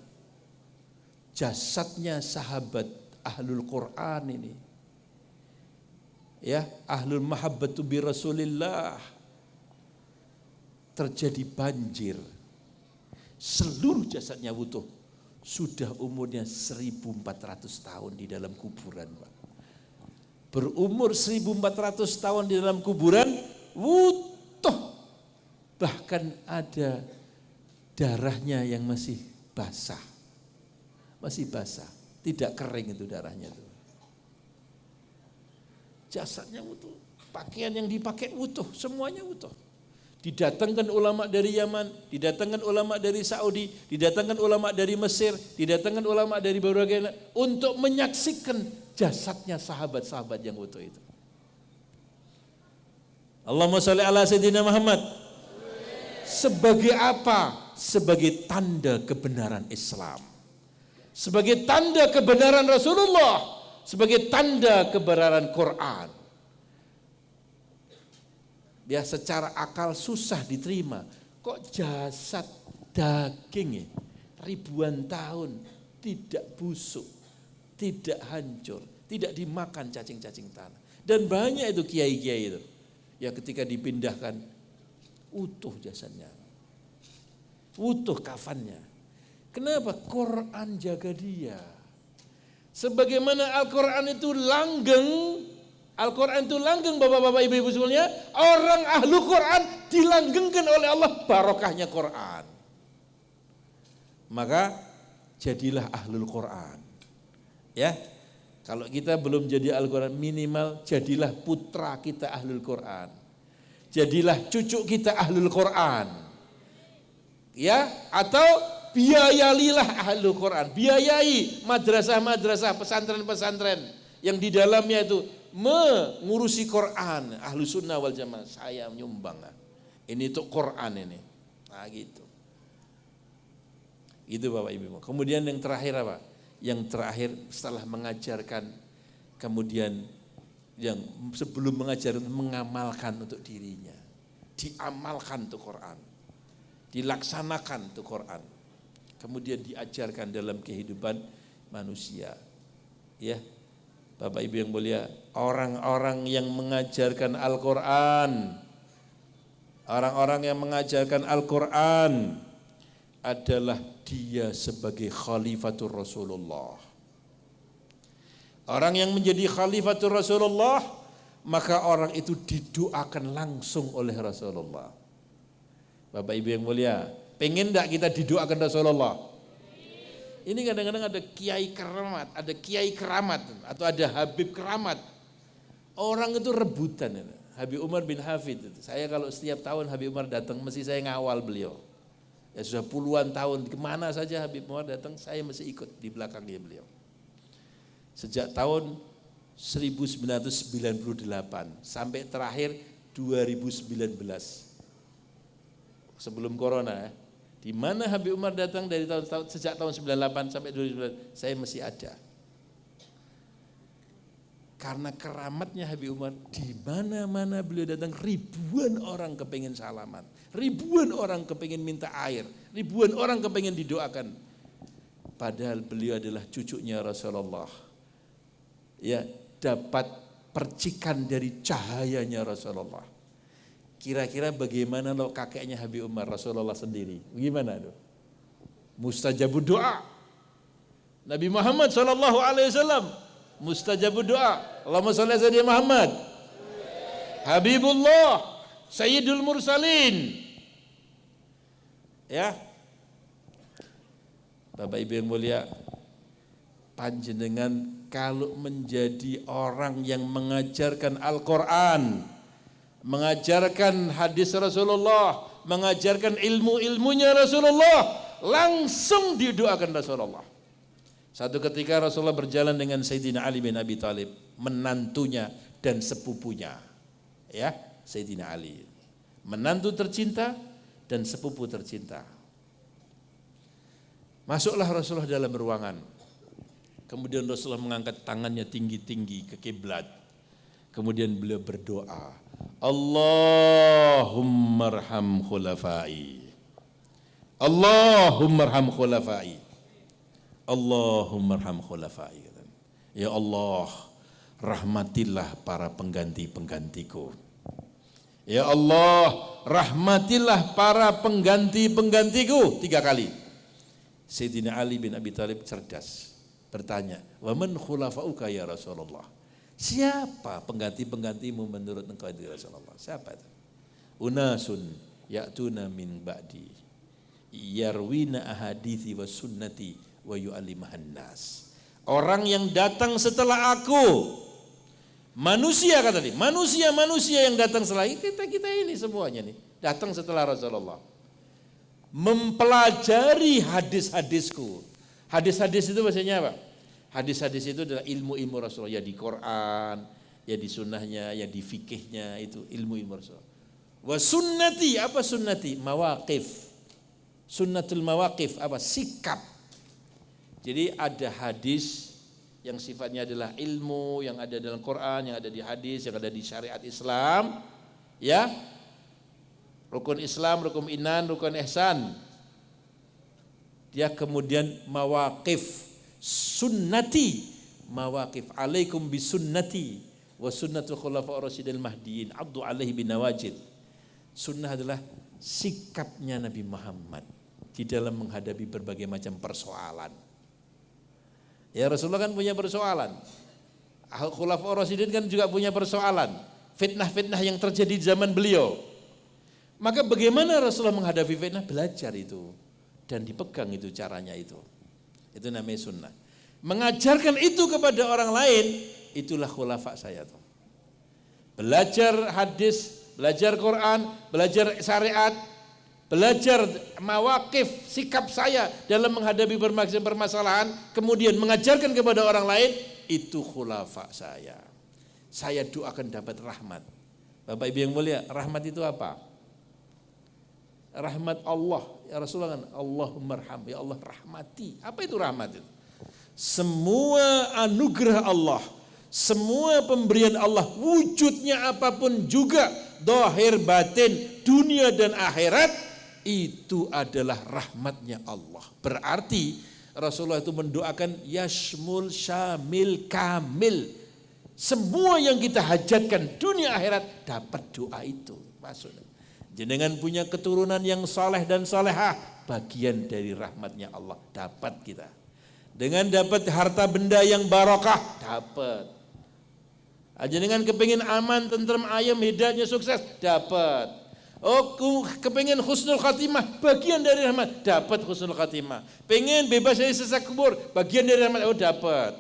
jasadnya sahabat ahlul Quran ini, ya, ahlul mahabbatu bi Rasulillah, terjadi banjir. Seluruh jasadnya utuh. Sudah umurnya 1400 tahun di dalam kuburan, Pak. Berumur 1400 tahun di dalam kuburan, utuh. Bahkan ada darahnya yang masih basah. Masih basah, tidak kering itu darahnya itu. Jasadnya utuh. Pakaian yang dipakai utuh, semuanya utuh. Didatangkan ulama dari Yaman, didatangkan ulama dari Saudi, didatangkan ulama dari Mesir, didatangkan ulama dari berbagai untuk menyaksikan jasadnya sahabat-sahabat yang utuh itu. Allahumma sholli ala sayyidina Muhammad. Sebagai apa? Sebagai tanda kebenaran Islam. Sebagai tanda kebenaran Rasulullah, sebagai tanda kebenaran Quran. Ya secara akal susah diterima. Kok jasad daging ya, ribuan tahun tidak busuk, tidak hancur, tidak dimakan cacing-cacing tanah. Dan banyak itu kiai-kiai itu. Ya ketika dipindahkan utuh jasadnya. Utuh kafannya. Kenapa? Quran jaga dia. Sebagaimana Al-Quran itu langgeng, Al-Quran itu langgeng bapak-bapak ibu-ibu semuanya, orang ahlu Quran dilanggengkan oleh Allah barokahnya Quran. Maka jadilah ahlul Quran. Ya, kalau kita belum jadi Al-Quran, minimal jadilah putra kita ahlul Quran. Jadilah cucu kita ahlul Quran. Ya, atau biayailah ahlul Quran. Biayai madrasah-madrasah, pesantren-pesantren yang di dalamnya itu mengurusi Quran, ahlu sunnah wal jamaah. Saya nyumbang. Ini untuk Quran ini. Nah gitu. Itu Bapak Ibu. Kemudian yang terakhir apa? Yang terakhir setelah mengajarkan, kemudian yang sebelum mengajarkan mengamalkan untuk dirinya. Diamalkan untuk Quran. Dilaksanakan untuk Quran. Kemudian diajarkan dalam kehidupan manusia. Ya. Bapak Ibu yang mulia, orang-orang yang mengajarkan Al-Quran, orang-orang yang mengajarkan Al-Quran adalah dia sebagai khalifatur Rasulullah. Orang yang menjadi khalifatur Rasulullah, maka orang itu didoakan langsung oleh Rasulullah. Bapak Ibu yang mulia, pengen enggak kita didoakan Rasulullah? Ini kadang-kadang ada kiai keramat, ada kiai keramat, atau ada Habib keramat. Orang itu rebutan. Habib Umar bin Hafid. Saya kalau setiap tahun Habib Umar datang, mesti saya ngawal beliau. Ya sudah puluhan tahun, kemana saja Habib Umar datang, saya mesti ikut di belakangnya beliau. Sejak tahun 1998 sampai terakhir 2019. Sebelum corona ya. Di mana Habib Umar datang dari sejak tahun 98 sampai 2019, saya masih ada. Karena keramatnya Habib Umar, di mana-mana beliau datang, ribuan orang kepengen salaman, ribuan orang kepengen minta air, ribuan orang kepengen didoakan. Padahal beliau adalah cucunya Rasulullah. Ya, dapat percikan dari cahayanya Rasulullah. Kira-kira bagaimana lo kakeknya Habib Umar, Rasulullah sendiri? Bagaimana itu? Mustajabud doa. Nabi Muhammad SAW mustajabud doa. Allahumma sholli ala sayyidina Muhammad. Habibullah, Sayyidul Mursalin. Ya. Bapak Ibu yang mulia, panjenengan kalau menjadi orang yang mengajarkan Al-Quran, mengajarkan hadis Rasulullah, mengajarkan ilmu-ilmunya Rasulullah, langsung didoakan Rasulullah. Satu ketika Rasulullah berjalan dengan Sayyidina Ali bin Abi Thalib, menantunya dan sepupunya. Ya, Sayyidina Ali. Menantu tercinta dan sepupu tercinta. Masuklah Rasulullah dalam ruangan. Kemudian Rasulullah mengangkat tangannya tinggi-tinggi ke kiblat. Kemudian beliau berdoa, Allahumma arham khulafai. Allahumma arham khulafai. Allahumma arham khulafai. Ya Allah, rahmatilah para pengganti-penggantiku. Ya Allah, rahmatilah para pengganti-penggantiku. 3 kali. Sayyidina Ali bin Abi Thalib cerdas bertanya, wa man khulafauka ya Rasulullah? Siapa pengganti-penggantimu menurut engkau itu Rasulullah? Siapa itu? Unasun ya'tuna min ba'di yarwina ahadithi wa sunnati wa yu'allimahan nas. Orang yang datang setelah aku, Manusia kata dia, manusia yang datang setelah kita ini semuanya nih, datang setelah Rasulullah. Mempelajari hadis-hadisku. Hadis-hadis itu maksudnya apa? Hadis-hadis itu adalah ilmu-ilmu Rasulullah, ya di Quran, ya di sunnahnya, ya di fikihnya, itu ilmu-ilmu Rasulullah. Wa sunnati, apa sunnati? Mawaqif. Sunnatul mawaqif, apa? Sikap. Jadi ada hadis yang sifatnya adalah ilmu yang ada dalam Quran, yang ada di hadis, yang ada di syariat Islam, ya. Rukun Islam, rukun iman, rukun ihsan. Dia kemudian mawaqif, sunnati, mawaqif. Alaikum bisunnati wa sunnatul khulafa'ur rasyidil mahdiyyin, addu alaihi binawajid. Sunnah adalah sikapnya Nabi Muhammad di dalam menghadapi berbagai macam persoalan. Ya Rasulullah kan punya persoalan. Khulafaur Rasyidin kan juga punya persoalan. Fitnah-fitnah yang terjadi di zaman beliau. Maka bagaimana Rasulullah menghadapi fitnah? Belajar itu. Dan dipegang itu caranya itu. Itu namanya sunnah. Mengajarkan itu kepada orang lain, itulah khulafa saya tuh. Belajar hadis, belajar Quran, belajar syariat, belajar mawaqif, sikap saya dalam menghadapi berbagai permasalahan, kemudian mengajarkan kepada orang lain, itu khulafa saya. Saya doakan dapat rahmat. Bapak Ibu yang mulia, rahmat itu apa? Rahmat Allah. Ya Rasulullah kan, Allahumma arham, ya Allah rahmati. Apa itu rahmat itu? Semua anugerah Allah, semua pemberian Allah, wujudnya apapun juga, zahir batin, dunia dan akhirat, itu adalah rahmatnya Allah. Berarti Rasulullah itu mendoakan yashmul syamil kamil. Semua yang kita hajatkan dunia akhirat dapat doa itu. Maksudnya jenengan punya keturunan yang saleh dan salehah, bagian dari rahmatnya Allah, dapat kita. Dengan dapat harta benda yang barokah, dapat. Jenengan kepingin aman, tentrem, ayam, hidayahnya sukses, dapat. Oh, kepengen husnul khatimah, bagian dari rahmat, dapat husnul khatimah. Pengen bebas dari siksa kubur, bagian dari rahmat, oh dapat.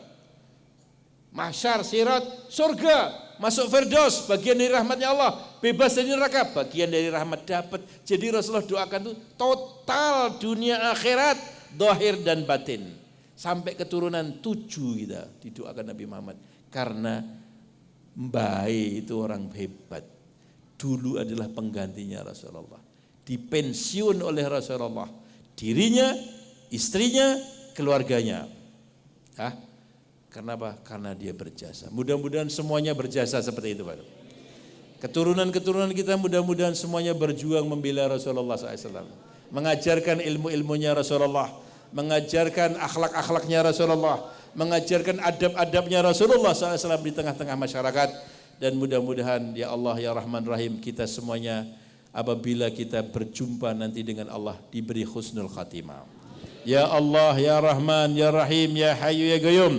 Mahsyar, sirat, surga, masuk firdaus, bagian dari rahmatnya Allah. Bebas dari neraka, bagian dari rahmat, dapat. Jadi Rasulullah doakan itu total dunia akhirat, zahir dan batin. Sampai keturunan 7 kita didoakan Nabi Muhammad. Karena Mbae itu orang hebat. Dulu adalah penggantinya Rasulullah. Dipensiun oleh Rasulullah. Dirinya, istrinya, keluarganya. Kenapa? Karena dia berjasa. Mudah-mudahan semuanya berjasa seperti itu, Pak. Keturunan-keturunan kita mudah-mudahan semuanya berjuang membela Rasulullah SAW. Mengajarkan ilmu-ilmunya Rasulullah. Mengajarkan akhlak-akhlaknya Rasulullah. Mengajarkan adab-adabnya Rasulullah SAW di tengah-tengah masyarakat. Dan mudah-mudahan ya Allah ya Rahman Rahim, kita semuanya apabila kita berjumpa nanti dengan Allah diberi husnul khatimah. Ya Allah ya Rahman ya Rahim ya Hayyu ya Qayyum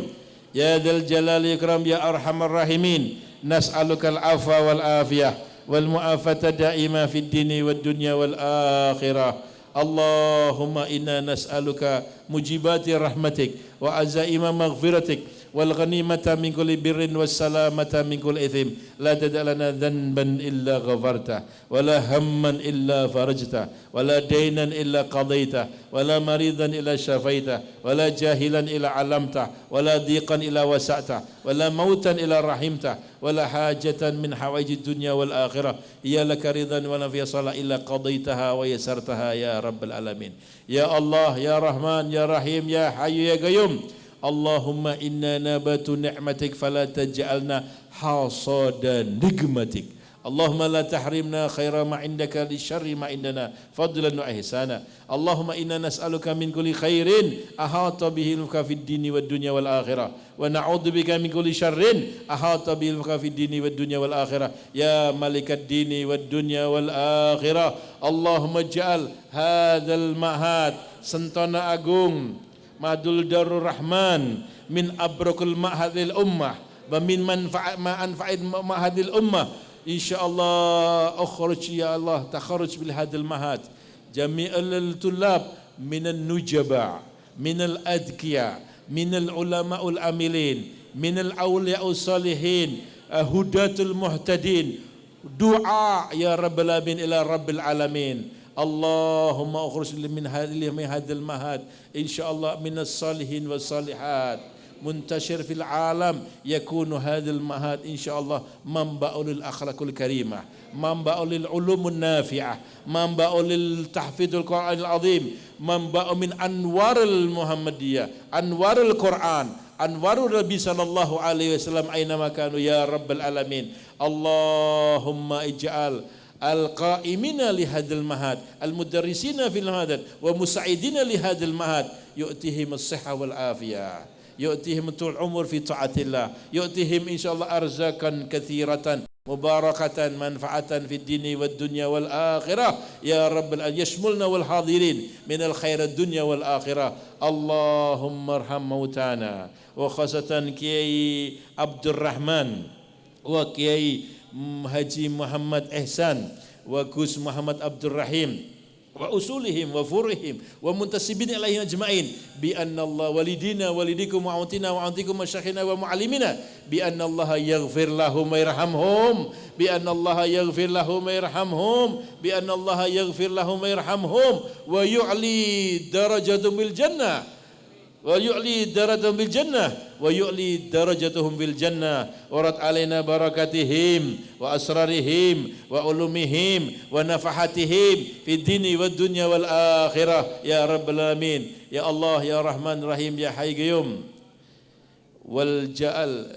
ya Dzal Jalali Ikram ya Arhamar Rahimin, nas'alukal afwa wal afiyah wal mu'afata daima fid dini wad dunya wal akhirah. Allahumma inna nas'aluka mujibati rahmatik wa azaima maghfiratik wal ghanimata min kulli birrin was salamata min kulli ithim la tada' lana dhanban illa ghafarta wa la hamman illa farajta wa la daynan illa qadaita wa la maridan illa shafaita wa la jahilan illa alamta wa la dhiqan illa wasa'ta wa la mautan illa rahimta wa la hajatan min hawaijid dunya wal akhirah ya laka ridan wa la fiya salah illa qadaitaha wa yasartaha ya rabbal alamin. Ya Allah ya Rahman ya Rahim ya Hayyu ya Qayyum, Allahumma inna nabatu ni'matik fala taj'alna hasada nikmatik. Allahumma la tahrimna khaira ma indaka li syarri ma indana fadlan wa ihsana. Allahumma inna nas'aluka min kulli khairin ahata bihi ilmuka fid dini wad dunya wal akhirah wa na'udzubika min kulli syarrin ahata bihi ilmuka fid dini wad dunya wal akhirah ya malikat dini wad dunya wal akhirah. Allahumma ja'al hadzal ma'had sentana agung Madul Darur Rahman min abrakul ma'hadil ummah wa min manfa'id ma'hadil ummah. InsyaAllah ukhruj ya Allah takharuj bil hadil mahad jami'al tulab minal nujaba minal adkiya minal ulama'ul amilin minal awliya'us salihin hudatul muhtadin. Doa ya Rabbal Alamin ila Rabbil Alamin. Allahumma ukhruj min hadhil mahad insyaallah minas salihin was salihat muntashir fil alam yakunu hadhil mahad insyaallah manba'ul akhlaqul karimah, manba'ul ulumun nafi'ah, manba'ul tahfidul Qur'anil azim, manba'u min anwaril Muhammadiyah, anwaril Qur'an, anwarul Nabi sallallahu alaihi wasallam aina makanu ya Rabbal Alamin. Allahumma ij'al al-qa'imina li hadal mahad, al-mudarrisina fil mahad wa musa'idina li hadal mahad yu'tihim as-sihha wal afiyah, yu'tihim tul umur fi ta'atillah, yu'tihim insyaallah arzakan katsiratan mubarakatan manfaatan fid dini wad dunya wal akhirah ya rabbal alamin, yashmulna wal hadirin min al khairat dunya wal akhirah. Allahumma arham mautana wa khasatan Kiai Abdurrahman wa Kiai Haji Muhammad Ihsan wa Gus Muhammad Abdul Rahim wa usulihim wa furihim wa muntasibin ilaihim ajma'in bi anna Allah walidina walidikum wa autina wa autikum masyakhina wa muallimina bi anna Allah yaghfir lahum wa yarhamhum bi anna Allah yaghfir lahum wa yarhamhum bi anna Allah yaghfir lahum wa yarhamhum wa yu'li darajatuhum bil jannah wa yu'li darajatuhum bil jannah wa yu'li darajatuhum bil jannah warat alaina barakatihim wa asrarihim wa ulumihim wa nafahatihim fid dini wad dunya wal akhirah ya rabbal alamin ya Allah ya Rahman Rahim ya Hayy Qayyum. Wal ja'al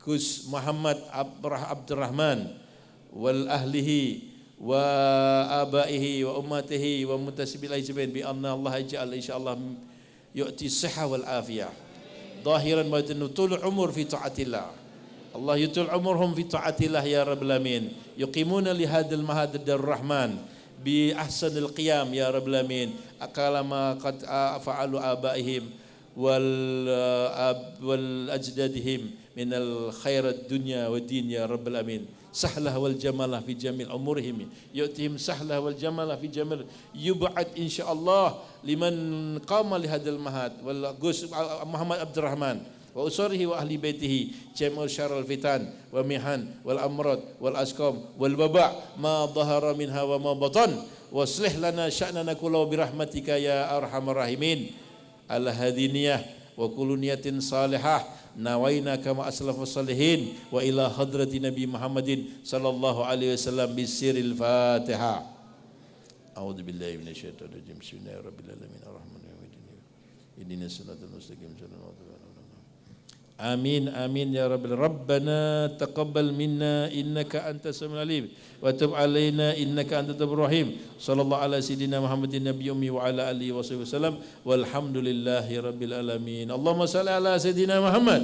Gus Muhammad Abdurrahman wal ahlihi wa abaihi wa ummatihi wa muntasibil ajmain bi anna Allah ja'al insyaallah yu'ti sihha wal afiyah zahiran wa batinan tul umur fi taatillah. Allah yutul umurhum fi taatillah ya rabbal alamin, yuqimuna li hadzal mahad darur rahman bi ahsanil qiyam ya rabbal alamin aqalama qad fa'alu abaihim wal ajdadihim min al khairat dunya wa din ya rabbal alamin. Sahlah wal jamalah fi jamil umurihim yu'tihim sahlah wal jamalah fi jamil yub'ad insyaallah liman qama li hadzal mahad wal Gus Muhammad Abdurrahman wa usarihi wa ahli baitihi jam'ul syarrul fitan wa mihan wal amrad wal asqam wal waba ma dhahara minha wa ma batan waslih lana sya'nana kullahu bi rahmatika ya arhamar rahimin. Al hadiniyah wa kullu niyatin salihah nawaina kama aslafus salihin wa ila hadrati Nabi Muhammadin sallallahu alaihi wasallam bisiril Fatihah. A'udzu billahi minasyaitonir rajim. Bismillahirabbil alamin arrahmanir rahim. Ihdinas siratal mustaqim. Amin amin ya rabbil rabbana taqabbal minna innaka antas samiul alim wa tub alaina innaka antat tawwabur rahim. Sallallahu ala sayidina Muhammadin nabiyyi ummi wa ala alihi wasallam walhamdulillahi rabbil alamin. Allahumma shalli ala sayidina Muhammad